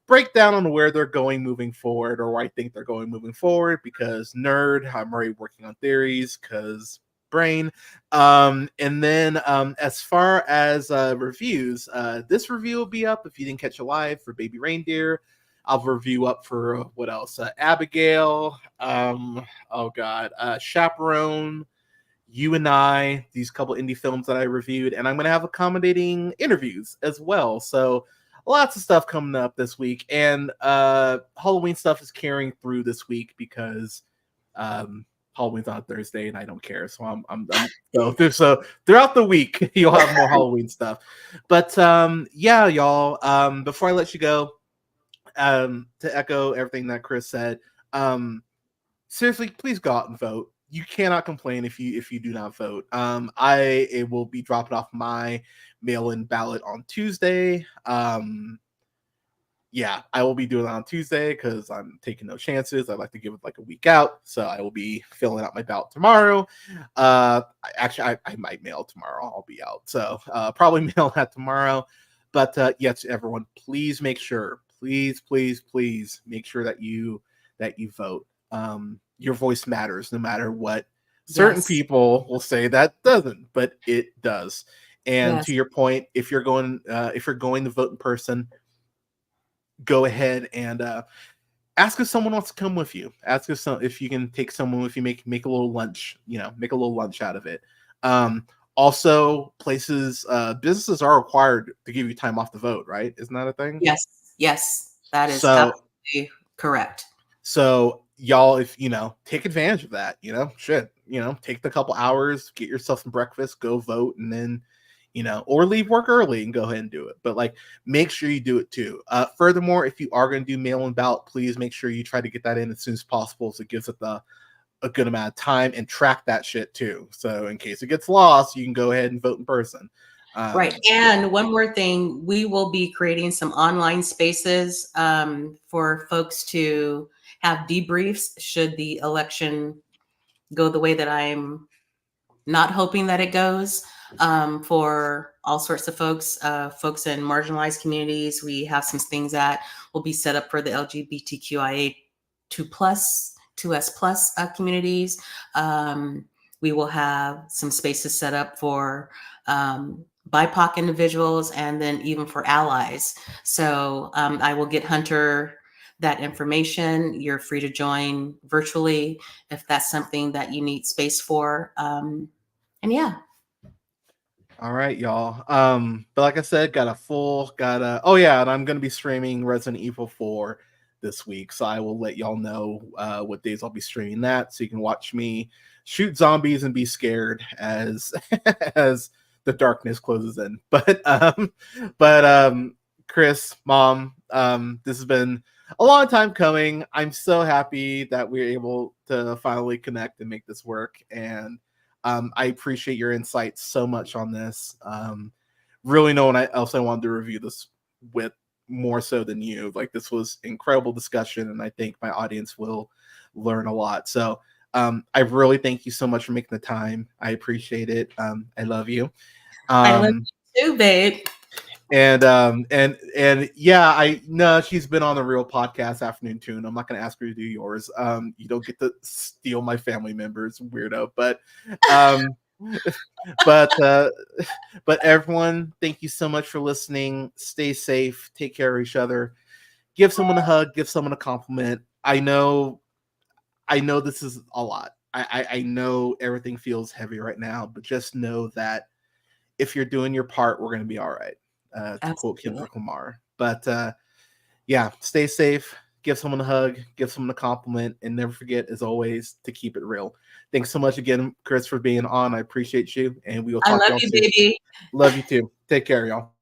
Speaker 2: breakdown on where they're going moving forward, or where I think they're going moving forward, because nerd, I'm already working on theories, because brain. And then as far as reviews, this review will be up if you didn't catch it live for Baby Reindeer. I'll review up for what else? Abigail. Oh god, Chaperone. You and I. These couple indie films that I reviewed, and I'm going to have accommodating interviews as well. So lots of stuff coming up this week, and Halloween stuff is carrying through this week because Halloween's on Thursday, and I don't care. So so throughout the week you'll have more Halloween stuff. But yeah, y'all. Before I let you go, to echo everything that Chris said, seriously, please go out and vote. You cannot complain if you do not vote. I will be dropping off my mail-in ballot on Tuesday. Yeah, I will be doing it on Tuesday because I'm taking no chances. I like to give it like a week out, so I will be filling out my ballot tomorrow. I might mail tomorrow. I'll be out, so probably mail that tomorrow. But yes, everyone, please make sure, please make sure that you vote. Your voice matters, no matter what. Certain
Speaker 3: Yes.
Speaker 2: people will say that doesn't, but it does. And
Speaker 3: Yes.
Speaker 2: to your point, if you're going to vote in person, go ahead and ask if someone wants to come with you. Ask if you can take someone with you. Make a little lunch. Make a little lunch out of it. Also, businesses are required to give you time off to vote. Right? Isn't that a thing?
Speaker 3: Yes, that is
Speaker 2: So
Speaker 3: absolutely correct.
Speaker 2: So y'all, if take advantage of that, take the couple hours, get yourself some breakfast, go vote, and then, or leave work early and go ahead and do it. But like, make sure you do it too. Furthermore, if you are going to do mail-in ballot, please make sure you try to get that in as soon as possible, so it gives it a good amount of time, and track that shit too. So in case it gets lost, you can go ahead and vote in person.
Speaker 3: Right. And one more thing, we will be creating some online spaces for folks to have debriefs should the election go the way that I'm not hoping that it goes. For all sorts of folks, folks in marginalized communities, we have some things that will be set up for the LGBTQIA 2S plus communities. We will have some spaces set up for BIPOC individuals, and then even for allies. So I will get Hunter that information. You're free to join virtually if that's something that you need space for. And yeah.
Speaker 2: All right, y'all. But like I said, oh yeah, and I'm gonna be streaming Resident Evil 4 this week, so I will let y'all know what days I'll be streaming that, so you can watch me shoot zombies and be scared as as the darkness closes in. But Chris, Mom, this has been a long time coming. I'm so happy that we were able to finally connect and make this work, and I appreciate your insights so much on this. Really, no one else I wanted to review this with more so than you. Like, this was incredible discussion, and I think my audience will learn a lot. So I really thank you so much for making the time. I appreciate it. I love you.
Speaker 3: I love you too, babe.
Speaker 2: And yeah, I know she's been on the Real Podcast Afternoon Tune. I'm not going to ask her to do yours. You don't get to steal my family members, weirdo. But but everyone, thank you so much for listening. Stay safe. Take care of each other. Give someone a hug. Give someone a compliment. I know this is a lot. I know everything feels heavy right now, but just know that if you're doing your part, we're going to be all right. To quote Kendrick Lamar. But yeah, stay safe. Give someone a hug. Give someone a compliment. And never forget, as always, to keep it real. Thanks so much again, Chris, for being on. I appreciate you. And we will talk to y'all soon.
Speaker 3: I love you, baby.
Speaker 2: Love you too. Take care, y'all.